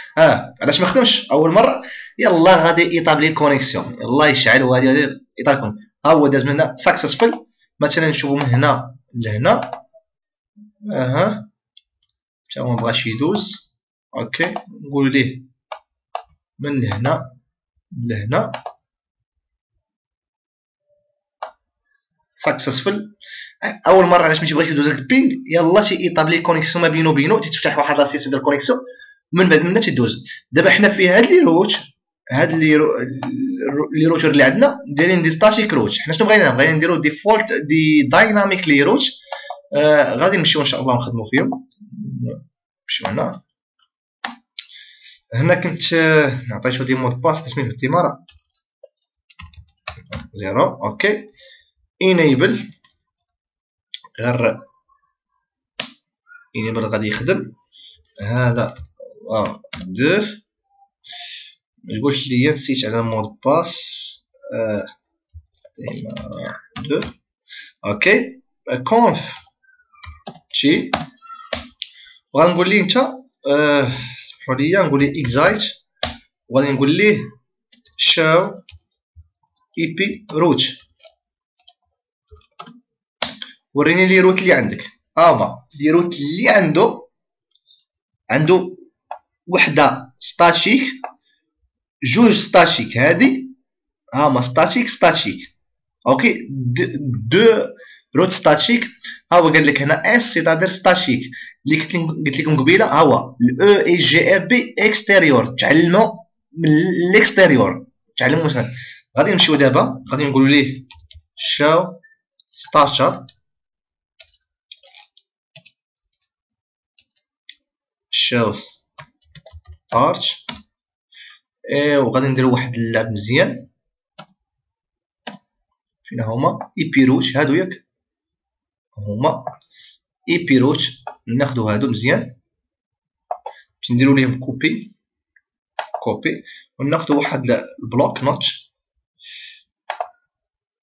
علاش ما خدمش اول مره؟ يلا غادي يطابلي كونيكسيون، يلا يشعل وغادي يطابلكم. ها هو داز من هنا ساكسسفل. مثلا نشوفو من هنا لهنا، حتى هو مبغاش يدوز. اوكي، نقول ليه من هنا لهنا ساكسسفل. اول مره علاش ماشي بغيت يدوز لك البينغ؟ يلا تيطابلي كونيكسيون ما بينو وبينو، تتفتح واحد لاسيسيون ديال الكونيكسيون، من بعد منها تيدوز. دابا حنا في هاد لي روت، هاد لي روتر اللي عندنا دايرين دي ستاتيك روت. حنا شنو بغينا نديرو ديفولت دي دايناميك لي روت. غادي نمشيو ان شاء الله ونخدمو فيهم. نمشيو هنا كنت عطيتو دي مود باس تسميتو التماره 0. اوكي، enable غير enable غادي يخدم هذا 2. ما تقولش لي نسيت على مود باس 2. اوكي، conf تشي وغنقول ليه انت سمحوا لي نقول ليه excite، وغادي نقول ليه show ep root. وريني لي روت اللي عندك. لي روت اللي عنده وحده ستاتيك، جوج ستاتيك. هادي هما ستاتيك. اوكي، دو روت ستاتيك. ها هو قال لك هنا اس سيتادير ستاتيك اللي قلت لكم قبيله. ها هو الاو اي جي ار بي اكستيريور، تعلموا من الاكستيريور، تعلموا. غادي نمشيو دابا، غادي نقولوا ليه شو ستارتر، شو ستارت، وغادي نديرو واحد اللعب مزيان. فين هما اي بي روت؟ هادو ياك هما اي بي روت. ناخدو هادو مزيان باش نديرو ليهم كوبي وناخدو واحد البلوك نوت.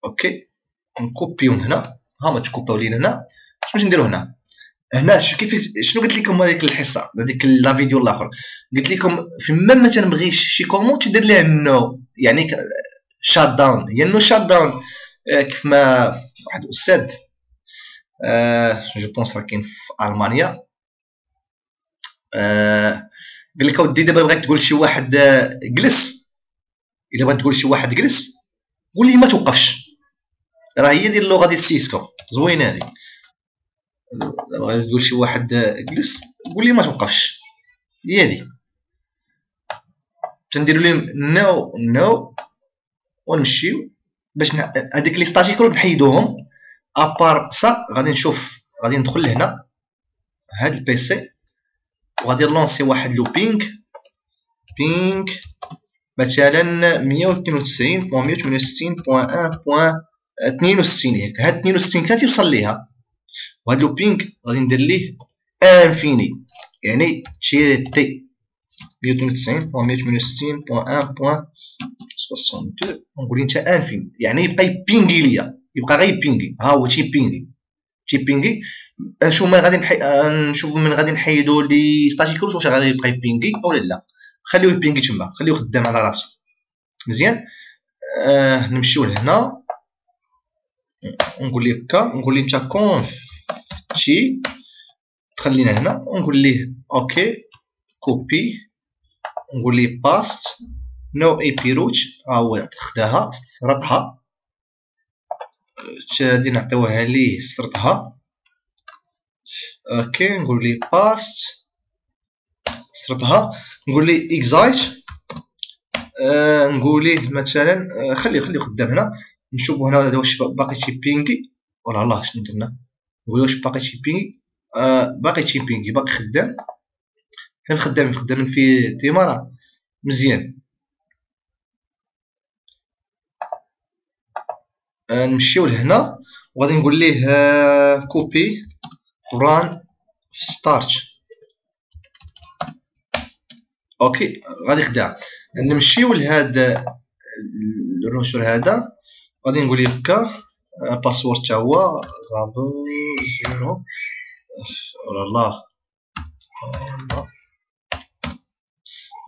اوكي، نكوبيهم هنا. هما تكوباو لينا هنا. شنو نديرو هنا كيف شنو قلت لكم هذيك الحصه، هذيك لا فيديو الاخر؟ قلت لكم فيما ما تنبغيش شي كومون تدير ليه نو، يعني شات داون. هي نو شات داون كيف ما واحد الاستاذ جو بونس راه كاين في المانيا. قال لك اودي دابا بغيت تقول شي واحد جلس، الا بغيت تقول شي واحد جلس قول لي ما توقفش، راه هي ديال اللغه ديال سيسكو زوينه هذه. بغيت تقول شي واحد جلس قول لي ما توقفش، هي هذه. تنديروا لهم نو نو ونمشيو باش هذيك لي ستاتيكول نحيدوهم. ابار سا غادي نشوف، غادي ندخل لهنا هاد البيسي وغادي نلونسي واحد لو بينغ مثلا 192.168.1.62 ياك. هاد 62 كانت يوصل ليها، وهاد لو بينغ غادي ندير ليه انفيني يعني تي 192.168.1.62 نقول لي انت انفيني يعني يبقى يبينغي ليا، يبقى غير يبينغي. ها هو تيبينغي. نشوف من غادي نشوف من غادي نحيدو لي ستاتيكوس واش غادي يبقى يبينغي ولا لا. خليوه يبينغي تما، خليوه خدام على راسو مزيان. نمشيو لهنا ونقول ليه هكا، نقول ليه انت كونف تي تخلينا هنا ونقول ليه اوكي كوبي، نقول ليه باست نو اي بي روت. ها هو خداها سرطها، غادي نعطيوها ليه سرطها. اوكي نقول ليه باست سرطها، نقول ليه اكزايت. نقول ليه مثلا خليه خدام هنا، نشوفوا هنا واش باقي شي بينغي ولا الله شنو درنا. نقول واش باقي شي بينغي. باقي شي بينغي، باقي خدام. حنا خدامين في ديمارا مزيان. نمشيو لهنا وغادي نقول ليه كوبي ران ستارت. اوكي غادي خدام. نمشيو لهاد الروشور هذا، غادي نقول ليه هكا باسورد تا هو غابو زيرو ولا الله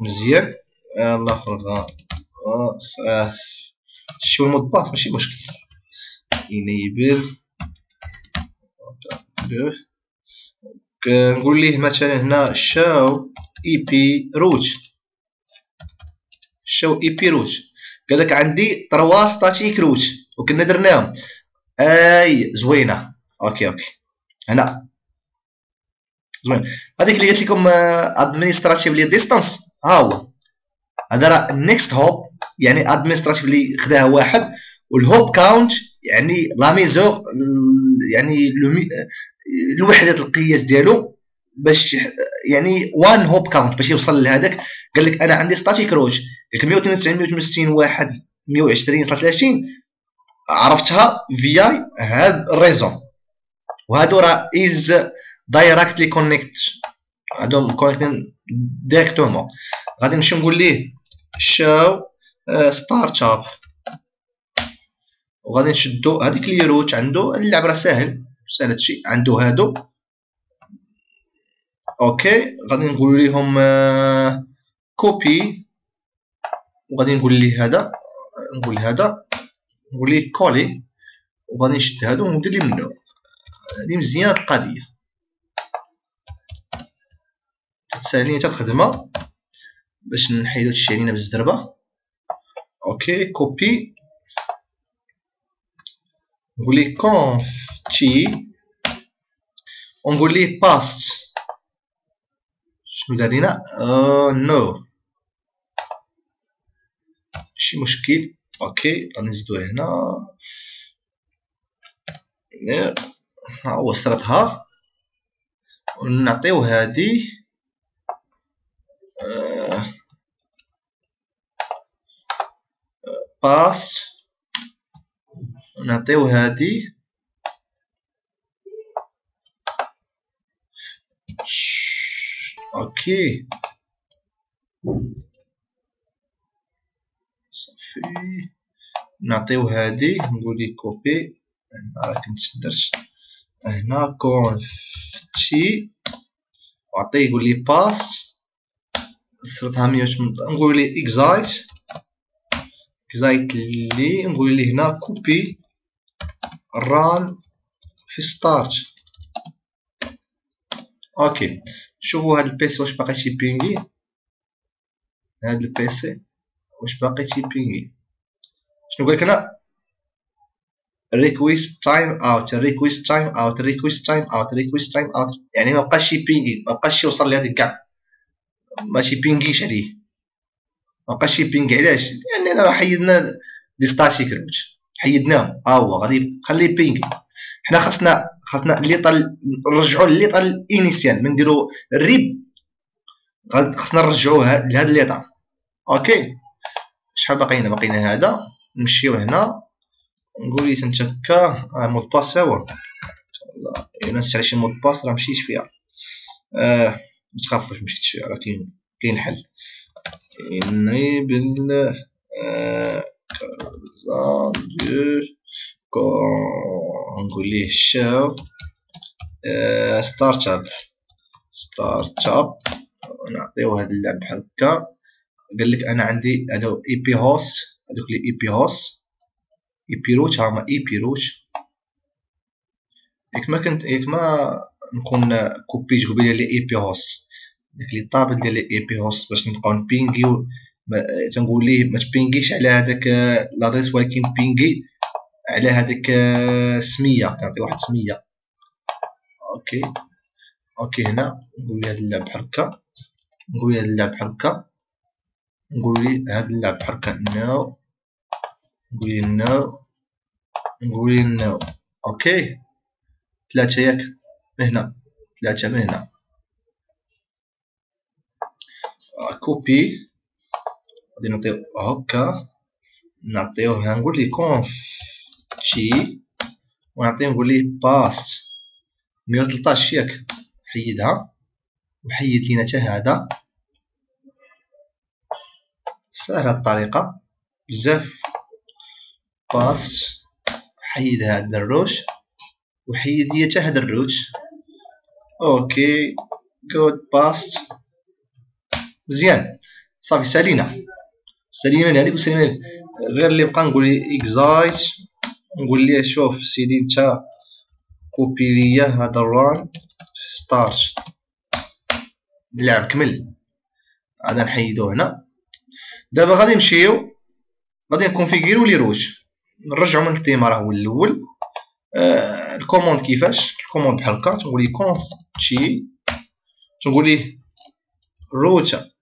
مزيان. الاخر شو المود باس ماشي مشكل. انيبل نقول ليه مثلا هنا شاو اي بي روت. قال لك عندي 3 ستاتيك روت وكنا درناهم. اي زوينه. اوكي هنا زوين. هذيك اللي قلت لكم ادمنستراتيفلي ديستانس، ها هو هذا راه نيكست هوب يعني ادمنستراتيفلي خداها واحد، والهوب كاونت يعني لا ميزور يعني الوحده القياس ديالو باش يعني وان هوب كاونت باش يوصل لهذاك. قال لك انا عندي ستاتيك روت 192 168 1 120 33 عرفتها فيا هاد الريزون، وهادو راه از دايركتلي كونيكت، هادو كونيكتين ديريكتومون. غادي نمشي نقول ليه شاو ستارت اب، وغادي نشدو هذيك لي روت عنده. اللعب راه ساهل هادشي عنده هادو. اوكي غادي نقول لهم كوبي، وغادي نقول ليه هذا، نقول ليه كولي، وغادي نشد هادو وندير ليه منو. هادي مزيانه القضيه، تسهل لينا حتى الخدمه باش نحيدو هادشي علينا بالزربه. اوكي كوبي، نقول ليه كونف تي ونقول ليه باست. شنو دار لينا؟ نو ماشي مشكل. اوكي غادي نزيدو هنا ها هو وصلتها، ونعطيو هادي باس، نعطيو هادي اوكي صافي. نعطيو هادي نقول ليه كوبي، هنا راه كنت درت هنا كونف تي وعطيه يقول لي باس صرتها 108. نقول ليه اكزايت لي، نقول ليه هنا كوبي ران في ستارت. اوكي شوفوا هاد البيسي واش باقي تيبينغي، هاد البيسي واش باقي تيبينغي. شنو قالك هنا؟ ريكويست تايم اوت، ريكويست تايم اوت، ريكويست تايم اوت، ريكويست تايم اوت، يعني ما بقاش يبينغي، ما بقاش يوصل لهاديك كاع، ماشي بينغيش عليه، ما بقاش يبينغي. علاش؟ لاننا حيدنا دي ستاتيك روت، حيدناهم، ها هو غادي خليه بينغي. حنا خاصنا اللي طال نرجعوا اللي طال انيسيال، من نديروا الريب خاصنا نرجعوه لهذا اللي طال. اوكي شحال باقينا؟ باقينا هذا، نمشيو هنا نقول لي تنتكا مود باس هو الا نسيت على شي مود باس راه مشيت فيها. ما تخافوش مشيت فيها، راه كاين حل. enable نقول ليه show ستارت اب، نعطيو هاد اللعب بحال هكا. قال لك انا عندي هادو اي بي هوست، هادوك لي اي بي هوست اي بي روت، هما اي بي روت. ياك ما نكون كوبيت قبيله لي اي بي هوست، داك لي طابل ديال لي اي بي هوست باش نبقاو نبينغيو، تنقول ليه ما تبينغيش على هذاك لادريس، ولكن بينغي على هذاك سميه، كنعطي واحد سميه. اوكي هنا نقول ليه هاد اللعب بحال هكا، نقول ليه هاد اللعب بحال هكا، نقول ليه هاد اللعب بحال هكا نو، نقول ليه نو، نقول ليه نو. اوكي 3 ياك من هنا، 3 من هنا، كوبي غادي نعطيو هكا، نعطيوه نقول ليه كونف تشي، ونعطيه نقول ليه باست 113 ياك، حيدها وحيد لينا حتى هذا. ساهله الطريقه بزاف، باست حيد هذا الروج وحيد ليا حتى هذا الروج. اوكي جود باست مزيان صافي، سالينا من هذيك وسالينا. غير اللي بقى نقول ليه اكزايت، نقول ليه شوف سيدي نتا كوبي ليا هذا الران في ستارت، اللعب كمل. هذا نحيدو هنا. دابا غادي نمشيو غادي نكونفيغيرو لي روج، نرجعو من التيمه راه هو الاول. الكوموند كيفاش؟ الكوموند بحال هكا، تنقول ليه كونف تشي، تنقول ليه روت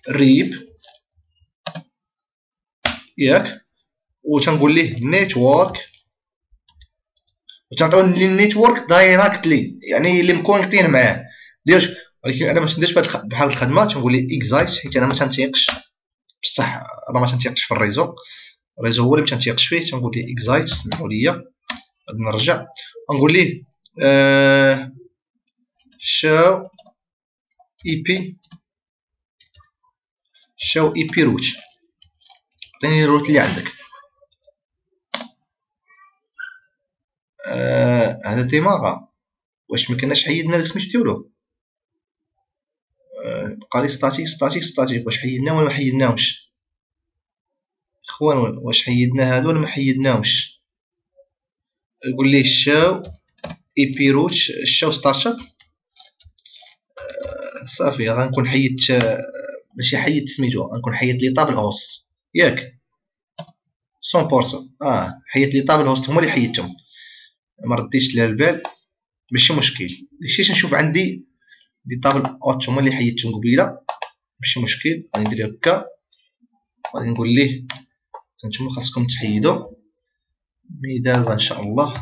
ريب ياك، وتنقول ليه نيتورك، وتنعطيو لي النيتورك دايركتلي، يعني اللي مكونيكتين معاه. ديالش ولكن انا ما تنديرش بحال الخدمه، تنقول ليه اكزايت حيت انا ما تنتيقش بصح، راه ما تنتيقش في الريزو هو اللي ما تنتيقش فيه. تنقول ليه اكزايت، سمحوا لي غادي نرجع نقول ليه show ep روت، عطيني الروت اللي عندك. هذا ديماغا، واش مكناش حيدنا داك سميتو ديالو؟ بقى لي ستاتيك، واش حيدنا ولا ما حيدناهمش؟ اخوان واش حيدنا هادو ولا ما حيدناهمش؟ قول لي شاو اي بي روت، شاو ستارت اب. صافي غنكون حيدت، ماشي حيدت سميتو، غنكون حيدت لي طابل هوست ياك 100%. حيدت لي طابل هوست، هما اللي حيدتهم، ما رديتش لها البال، ماشي مشكل. داكشي نشوف عندي لي طابل هوست هما اللي حيدتهم قبيله، ماشي مشكل. غادي ندير هكا، غادي نقول ليه نتوما خاصكم تحيدوا مي دابا ان شاء الله.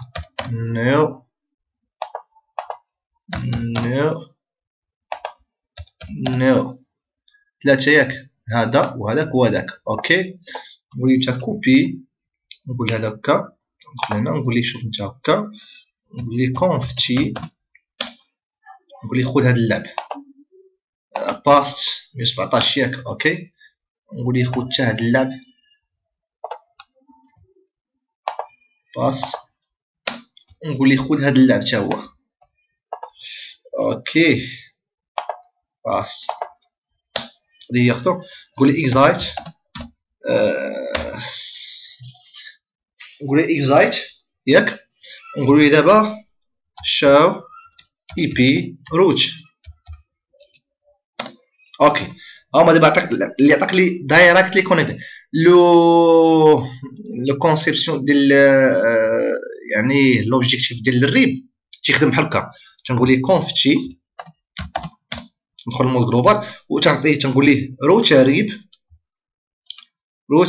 نو 3 ياك، هذا وهذاك وهذاك. اوكي نقول ليه انت كوبي، نقول هذا هكا، ندخل هنا نقول ليه شوف انت هكا، نقول ليه كونف تي، نقول ليه خذ هذا اللعب باست 117 ياك. اوكي نقول ليه خذ حتى هذا اللعب باست، نقول ليه خذ هذا اللعب حتى هو. اوكي باست غادي ياخذو، نقول ليه اكزايت، نقول ليه اكزايت ياك، نقول له دابا show ep root. اوكي هما دابا عطاك اللي عطاك لي دايركتلي كونيكت لو كونسيبسيون ديال يعني لوبجيكتيف ديال الريب تيخدم بحال هكا. تنقول ليه conf تي ندخل المود جلوبال وتنعطيه تنقول ليه root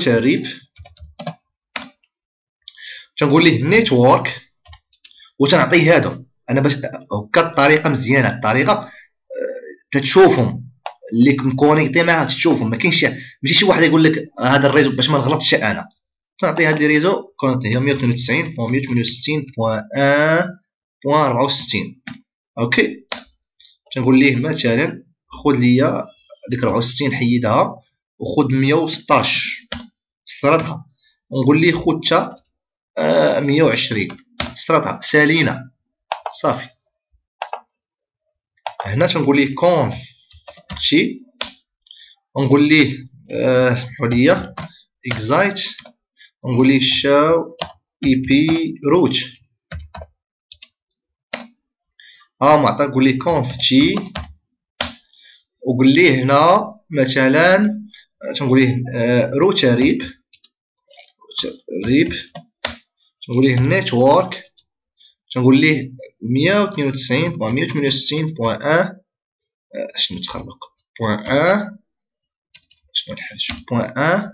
ريب تنقول ليه نيتورك وتنعطيه هادو. انا باش هكا الطريقه مزيانه، الطريقه تتشوفهم اللي مكونيكتي معاه تشوفهم. ما كاينش ماشي شي واحد يقول لك هذا الريزو باش ما نغلطش انا. تنعطي هاد لي ريزو كونيكتي هي 192.168.64. اوكي تنقول ليه مثلا خذ ليا ديك 64 حيدها وخذ 116 سطرتها، ونقول ليه خذ تا 120 سطرتها سالينا صافي. هنا تنقول ليه conf تي ونقول ليه سمحوا لي excite ونقول ليه show ep root. معطى نقول ليه conf تي وقول ليه هنا مثلا تنقول ليه root ريب تنقول ليه network تنقول ليه 192.168.1 شنو تخربق بوان 1 شنو الحاج بوان 1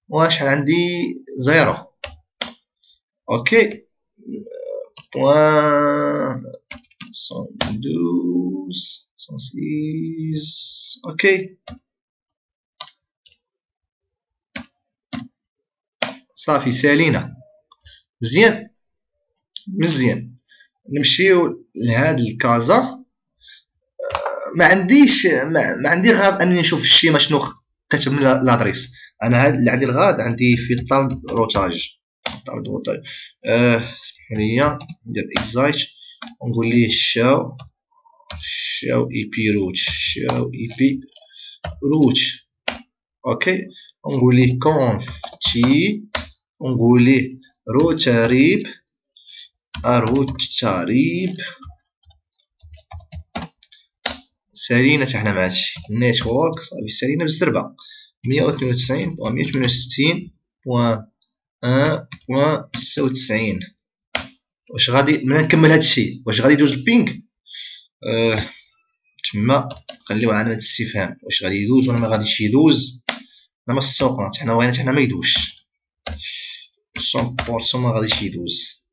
وشحال عندي 0. اوكي بوان 112 106. اوكي صافي سالينا مزيان مزيان. نمشيو لهاد الكازا. ما عندي غرض انني نشوف الشيما شنو كتب من لادريس. انا هاد اللي عندي الغرض عندي في طاب روتاج سمحوا لي ندير اكزايت ونقول ليه show ep root. اوكي ونقول ليه conf تي ونقول ليه root ريب سالينا حتى حنا مع هادشي نيتورك صافي سالينا بالزربه 192.168.1.96. واش غادي ملي نكمل هادشي واش غادي يدوز البينغ تما خليو علامة الاستفهام واش غادي يدوز ولا ما غاديش يدوز. انا ما السوق حنا بغينا حنا ما يدوزش 100% ما غاديش يدوز.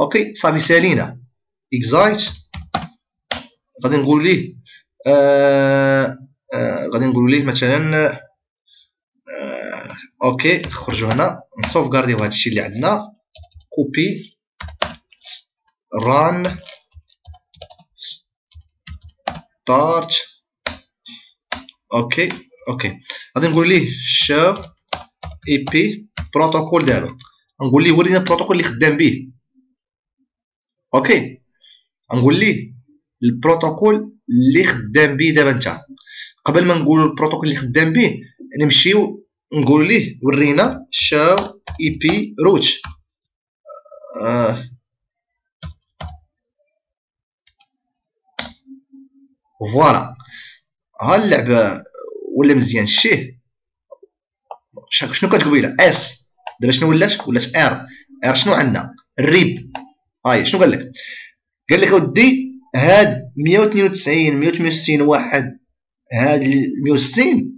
اوكي صافي سالينا اكزايت غادي نقول ليه غادي نقول ليه مثلا اوكي خرجوا هنا نسوف كارديو هادشي اللي عندنا كوبي ران ستارت. اوكي غادي نقول ليه شو اي بي بروتوكول. دابا نقول ليه ورينا البروتوكول اللي خدام به. اوكي نقول ليه البروتوكول اللي خدام به دابا انت. قبل ما نقول البروتوكول اللي خدام به نمشيو نقول ليه ورينا شو اي بي روت. فوالا ها اللعبه ولا مزيان شتيه. شنو كانت قبيله اس دابا شنو ولات ار شنو عندنا الريب. هاي شنو قال لك اودي هاد 192 واحد هاد 160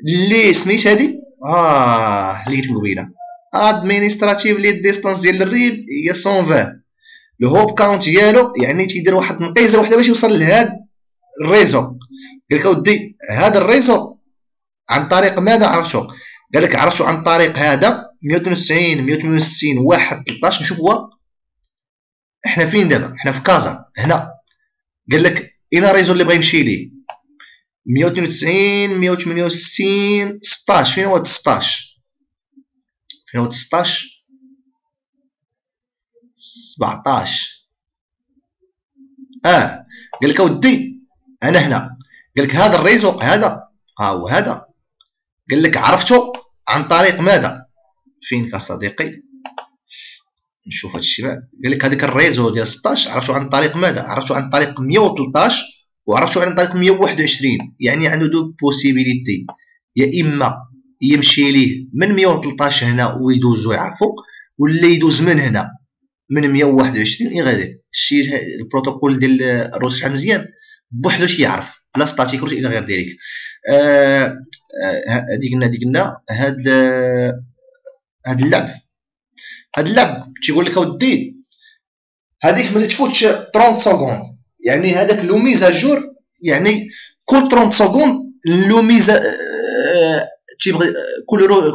اللي سميت هادي اللي قلت قبيله ادمينستراتيفلي ديستانس ديال الريب هي 120. لو هوب كاونت ديالو يعني تيدير واحد النقيزه وحده باش يوصل لهاد الريزو. قال لك اودي هذا الريزو عن طريق ماذا عرفتو؟ قال لك عرفتو عن طريق هذا 192 1 13. نشوف هو احنا فين دابا حنا في كازا هنا. قال لك اين الريزو اللي بغا يمشي ليه 192 168 16. فين هو 16 فين هو 16 17. قال لك اودي انا هنا. قال لك هذا الريزو هذا ها هو هذا. قال لك عرفتو عن طريق ماذا؟ فينك صديقي نشوف هادشي بعد. قال لك هذاك الريزو ديال 16 عرفتو عن طريق ماذا؟ عرفتو عن طريق 113 وعرفتو عن طريق 121. يعني عنده دو بوسيبيليتي، يا اما يمشي ليه من 113 هنا ويدوز ويعرفو، ولا يدوز من هنا من 121 يغادي. شي البروتوكول ديال الروت شحال مزيان بوحدو يعرف بلا ستاتيك روت الى غير ذلك. هادي قلنا هاد اللعب تيقول لك اودي هذيك ما تفوتش 30 سكوند. يعني هذاك لو ميزاجور، يعني كل 30 سكوند لو ميزا تيبغي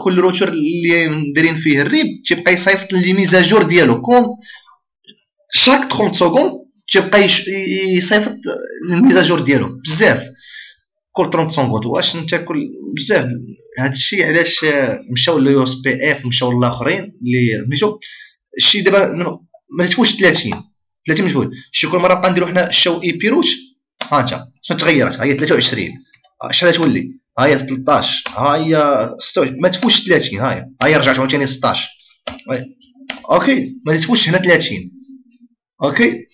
كل روتور اللي دايرين فيه الريب تيبقى يصيفط لي ميزاجور ديالو كون شاك 30 سكوند تيبقى يصيفط الميزاجور ديالو بزاف كل 30 سكوند. واش انت كل بزاف هذا الشيء علاش مشاو لليو اس بي اف مشاو الاخرين اللي مشاو الشيء دابا ما تفوتش 30 ما تفوت. شي كل مره بقى نديرو حنا الشاو اي بيروت. ها انت شنو تغيرت؟ ها هي 23 شحال تولي؟ ها هي 13 ها هي 26 ما تفوتش 30. ها هي رجعت عاوتاني 16. اوكي ما تفوتش هنا 30. اوكي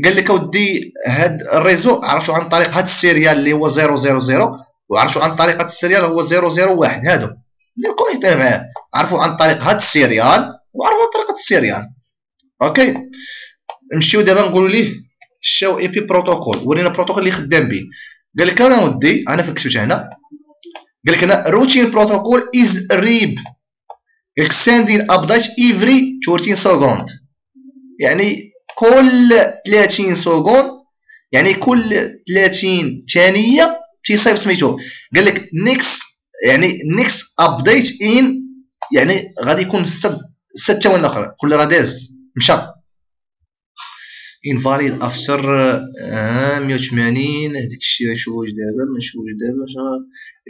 قال لك اودي هاد الريزو عرفتو عن طريق هاد السيريال اللي هو 000 وعرفتو عن طريق هاد السيريال هو 001. هادو اللي كونيكتينا معاه عرفوا عن طريق هاد السيريال وعرفوا عن طريق هاد السيريال. اوكي نمشيو دابا نقولوا ليه شاو اي بي بروتوكول. ورينا البروتوكول اللي خدام به. قال لك انا ودي انا فين كتبت هنا قال لك هنا روتين بروتوكول از ريب sending update every 30 سكوند. يعني كل 30 سكوند، يعني كل 30 ثانيه تيصيب سميتو. قال لك نيكس يعني نيكس ابديت ان، يعني غادي يكون 6 ثواني الاخرى كل راداز مشى انفاليد افتر 180. هذاك الشيء نشوفو دابا ما نشوفوش دابا.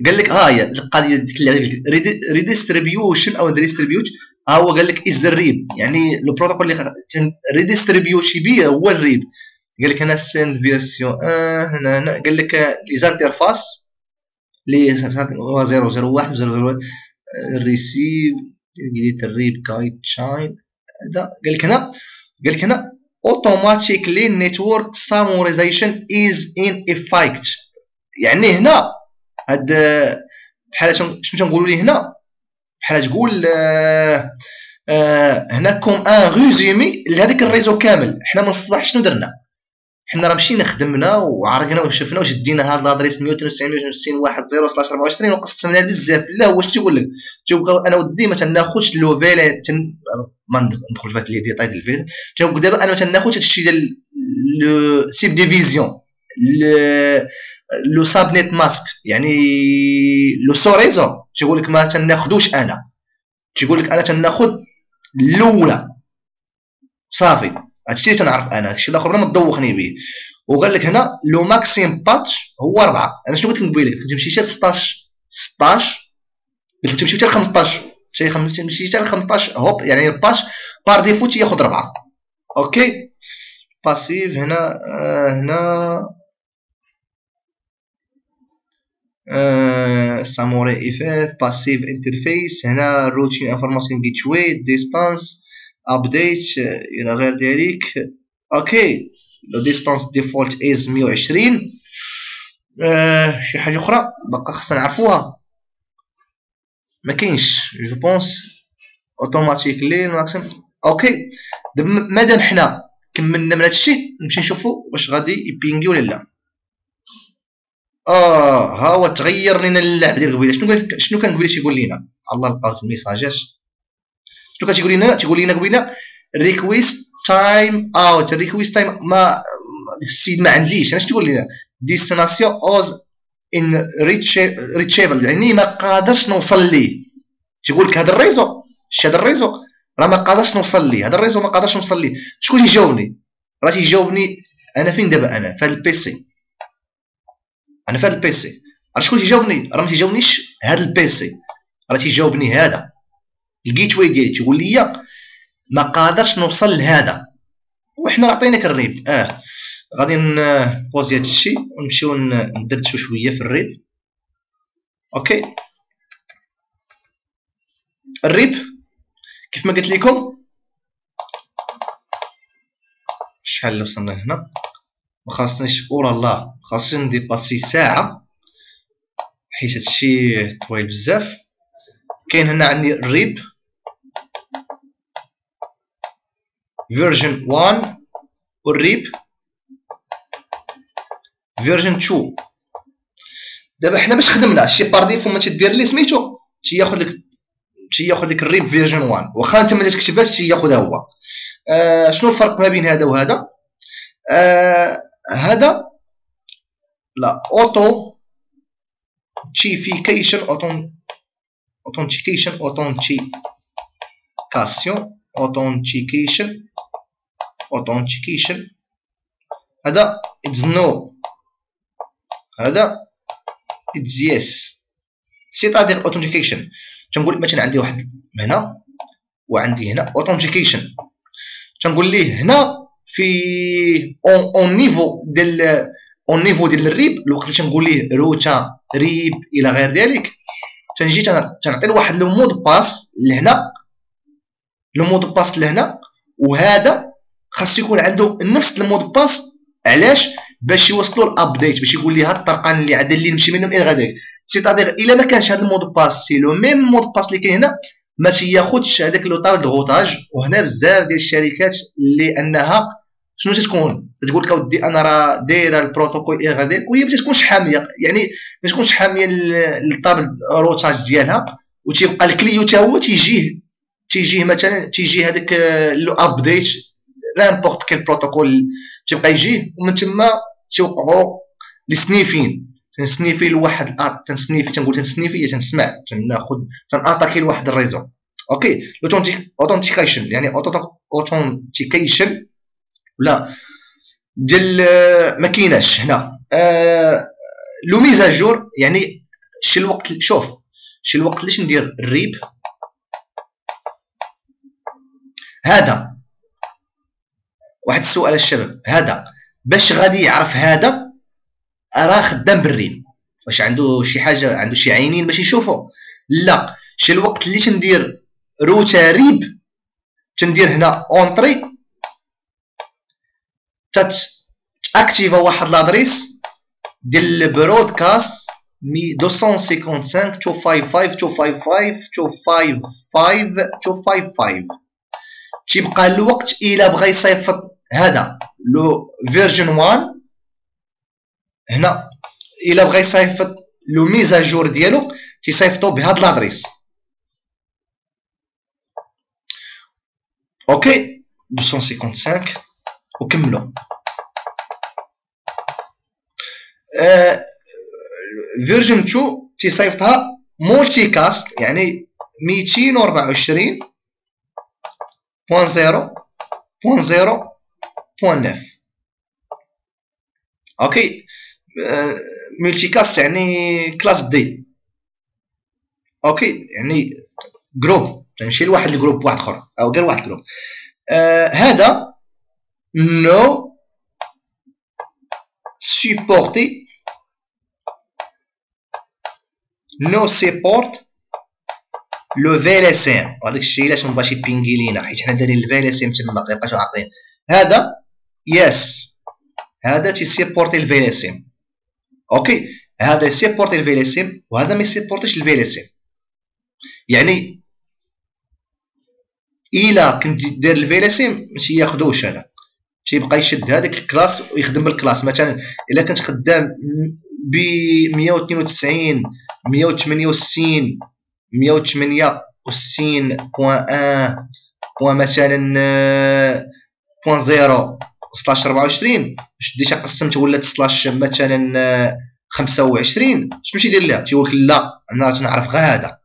قال لك ها هي القضيه ديك اللي ريديستريبيوشن او ريديستريبيوت. ها هو قال لك از الريب، يعني لو بروتوكول اللي ريديستريبيوت شي بيه هو الريب. قال لك هنا سند فيرسيون هنا قال لك لي زانترفاس اللي 001 001 ريسيف جديد الريب جايد شاين. هذا قال لك هنا automatically network summarization is in effect. يعني هنا هاد بحال شنو تنقولوا ليه هنا بحال تقول هنا كوم ان ريزومي لهذاك الريزو كامل. حنا من الصباح شنو درنا؟ حنا راه مشينا خدمنا وعرقنا وشفنا وشدينا هاد لادريس 192 160 وقسمناها بزاف. لا واش تيقول لك؟ تيقول انا ودي ما تناخذش لو فيل ما ندخل في هاد لي ديتاي ديال الفيل. تيقول دابا انا ما تناخذش هادشي ديال لو سيب ديفيزيون لو سابنيت ماسك، يعني لو سوريزو تيقول لك ما تناخذوش. انا تيقول لك انا تناخذ الاولى صافي. هادشي اللي تنعرف انا، هادشي الاخر ما تدوخني به. وقال لك هنا لو ماكسيم باتش هو 4. انا شنو قلت لك قبيله؟ قلت لك تمشي حتى ل 16 قلت لك تمشي حتى ل 15 تمشي حتى ل 15 هوب، يعني الباتش بار ديفو تياخذ 4. اوكي باسيف هنا ساموراي ايفات باسيف انترفيس. هنا روتين انفورماسيون جيت واي ديستانس ابديت الى غير ذلك. اوكي لو ديستانس ديفولت از 120. شي حاجه اخرى باقا خصنا نعرفوها؟ ما كاينش جو بونس اوتوماتيكلي ماكسيم. اوكي دابا مادام حنا كملنا من هادشي نمشي نشوفو واش غادي يبينغي ولا لا. ها هو تغير لنا اللعب ديال قبيله. شنو كان قبيله تيقول لنا؟ الله لقاو الميساجات شنو كتقول لنا؟ تيقول لنا قبيله ريكويست تايم اوت. ريكويست تايم ما السيد ما عنديش. انا تقول لنا ديستناسيون اوز ان ريتشيبل، يعني ما قادرش نوصل ليه. تيقول لك هذا الريزو هذا الريزو راه ما قادرش نوصل ليه. هذا الريزو ما قادرش نوصل ليه. شكون يجاوبني؟ راه تيجاوبني انا فين دابا؟ انا في هذا البيسي. انا في هذا البيسي. راه شكون تيجاوبني؟ راه ما تيجاوبنيش هذا البيسي، راه تيجاوبني هذا الجيت واي ديالي. تيقول لي ما قادرش نوصل لهذا وحنا عطيناك الريب. غادي نبوزي هذا الشيء ونمشيو ندردشو شويه في الريب. اوكي الريب كيف ما قلت لكم شحال وصلنا هنا؟ مخاصنيش اولا الله خاصني نديباسي ساعة حيت هادشي طويل بزاف. كاين هنا عندي الريب فيرجن 1 والريب فيرجن 2. دابا حنا باش خدمنا شي بار ديفو ما تدير ليه سميتو تياخذ لك الريب فيرجن 1 واخا انت ما تكتبهاش تياخذها هو. شنو الفرق ما بين هذا وهذا؟ هذا لا اوثنتيكيشن هذا اتس نو، هذا اتس يس. سيتادير اوثنتيكيشن تنقول مثلا عندي واحد هنا وعندي هنا اوثنتيكيشن، تنقول ليه هنا في اون نيفو ديال الريب الوقت اللي تنقول ليه روتا ريب الى غير ذلك، تنجي تنعطي واحد لو مود باس لهنا، لو مود باس لهنا، وهذا خاص يكون عنده نفس المود باس. علاش؟ باش يوصلوا الابديت، باش يقول لي هاد الطرقان اللي عاد اللي نمشي منهم الى غير. سيتادير الا ما كانش هذا المود باس سي لو ميم مود باس اللي كاين هنا ما تياخذش هذاك لو طاب دو غوتاج. وهنا بزاف ديال الشركات لانها شنو تتكون تقول لك اودي انا راه دايره البروتوكول الى غير ذلك، وهي ما تكونش حاميه، يعني ما تكونش حاميه للطاب روتاج ديالها، وتيبقى الكليو حتى هو تيجيه مثلا تيجي هذاك لو ابديت لامبورط كيل بروتوكول تيبقى يجيه، ومن تما تيوقعوا لي سنيفين. تنسنيفي لواحد تنسنيفي تنقول تنسنيفي تنسمع تناخذ تناتاكي لواحد الريزو. اوكي اوثنتيكيشن يعني اوثنتيكيشن ولا ديال ما كايناش هنا. لو ميزاجور يعني شي الوقت شوف شي الوقت اللي ندير الريب هذا واحد السؤال الشباب، هذا باش غادي يعرف هذا راه خدام بالريب، واش عنده شي حاجه عنده شي عينين باش يشوفوا؟ لا، شي الوقت اللي تندير روتا ريب تندير هنا اونطري تاكتيفا واحد لادريس ديال البرودكاست 255.255.255.255 تيبقى الوقت الا بغى يصيفط هذا لو فيرجن 1 هنا، الا بغى يصيفط لو ميزاجور ديالو تيصيفطو بهاد لادريس. اوكي 255 وكملوا. فيرجن 2 تيصيفطها مولتي كاست يعني 224.0.0.9. اوكي ملتي كاست يعني كلاس دي. اوكي يعني جروب تمشي لواحد الجروب واحد اخر او غير واحد الجروب. هذا نو سيبورتي نو سيبورت لو فيليسيم. هذاك الشيء علاش ما بغاش يبينغي لينا حيت حنا دايرين الفيليسيم تما ما يبقاش عاقلين. هذا يس هذا تيسيبورتي الفيليسيم. اوكي هذا يسيبورتي الفيليسيم وهذا ما يسيبورتيش الفيليسيم. يعني الا كنت دير الفيليسيم ماشي ياخذوش، هذا تيبقى يشد هذاك الكلاس ويخدم بالكلاس. مثلا الا كنت خدام ب 192 168 168.1 مثلا بوان 0 سلاش 24 شديتها قسمت ولات سلاش مثلا 25 شنو تيدير لها؟ تيقول لك لا انا تنعرف غير هذا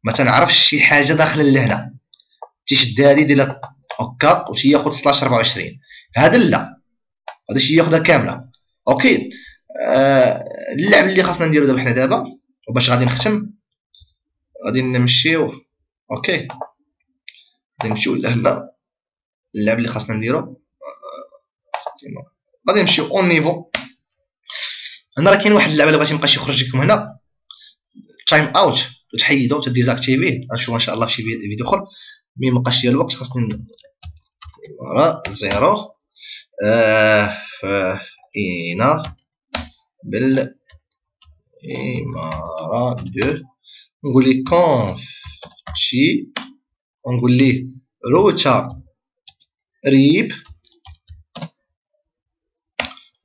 ما تنعرفش شي حاجه داخله لهنا، تيشد هذه ديال هكا وتياخذ سلاش 24. هذا لا، هذا شي ياخذها كامله. اوكي اللعب اللي خاصنا نديرو دابا حنا دابا وباش غادي نختم غادي نمشيو. اوكي غادي نمشيو لهنا. اللعب اللي خاصنا نديرو غادي نمشيو اون نيفو. هنا راه كاين واحد اللعبه اللي بغيتي مابقاش يخرج لكم هنا تايم اوت وتحيدو وتديزاكتيفيه. غنشوفو ان شاء الله في شي فيديو اخر مي مابقاش ديال الوقت خاصني فوالا زيرو فإنا بالإمارة دو. نقول ليه كونف شي، ونقول ليه روتا ريب،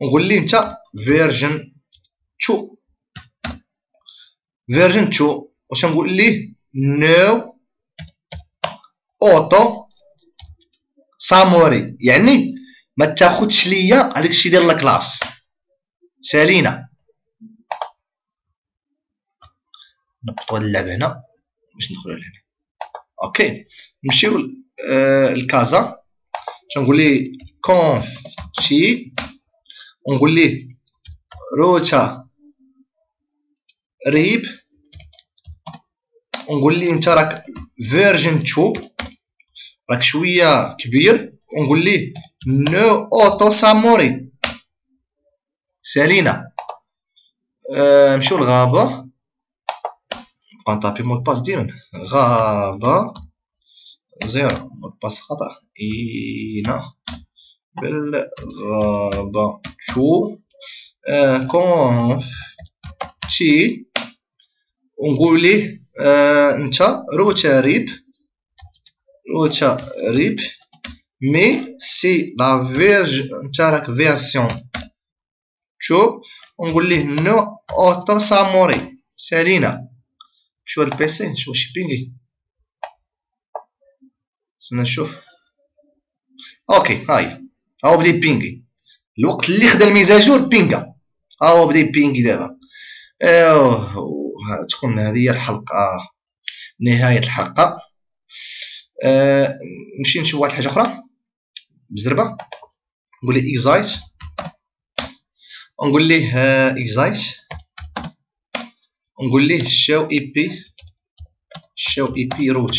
ونقول ليه نتا فيرجن 2. فيرجن 2 واش نقول ليه نو اوتو ساموري، يعني ما تاخدش ليا هذاك الشيء ديال الكلاس. سالينا نبطوا اللعبه هنا باش ندخلوا لهنا. اوكي نمشيو لكازا. تنقول ليه كونف شي، ونقول ليه روتا ريب، ونقول ليه انت راك فيرجن 2 راك شويه كبير، ونقول ليه نو اوتو ساموري. سالينا نمشيو للغابه، نبقى نطابي مود باس ديالنا غابه زيرو مود باس خطا إينا بالغابه شو كونف تي، ونقول ليه انت روتا ريب مي سي لا فيرج انت راك فيرسيون شو، ونقول ليه نو اوتو ساموري. سالينا شو البيسي شو شي بينغي، استنى نشوف. اوكي هاي هاو بدي بينغي الوقت اللي خدا الميزاجور بينغا، هاو بدي بينغي دابا. تكون هذه هي الحلقة، نهاية الحلقة. نمشي نشوف واحد الحاجة أخرى بزربة. نقول ليه إكزايت، ونقول ليه إكزايت، ونقول ليه شاو إي بي روت.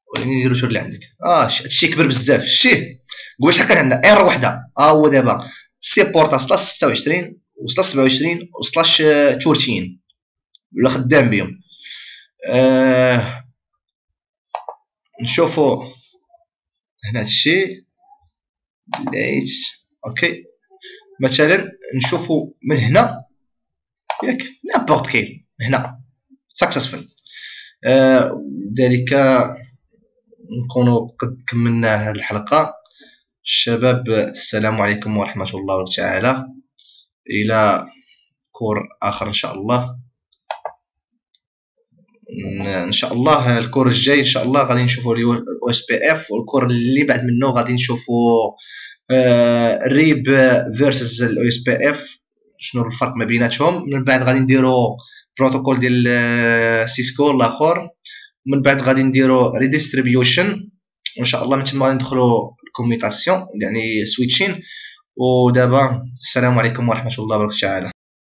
وريني نديرو شو اللي عندك. هادشي كبر بزاف. شتيه قول شحال كان عندنا اير وحدة. هو دابا سي بورتا سلاش 26 وسلاش 27 وسلاش تورتين ولا خدام بهم. نشوفو هنا هادشي ليت. اوكي مثلا نشوفو من هنا ياك نابورت كيل هنا سكسسفل. ذلك نكونوا قد كملنا هذه الحلقة. الشباب السلام عليكم ورحمة الله تعالى، إلى كور آخر إن شاء الله. ان شاء الله الكور الجاي ان شاء الله غادي نشوفوا اليو اس بي اف، والكور اللي بعد منه غادي نشوفوا ريب فيرسز اليو اس بي اف، شنو الفرق ما بيناتهم. من بعد غادي نديروا بروتوكول ديال سيسكو الاخر، من بعد غادي نديروا ريديستريبيوشن، وان شاء الله من تما غادي ندخلوا الكوميتاسيون يعني سويتشين. ودابا السلام عليكم ورحمه الله وبركاته تعالى.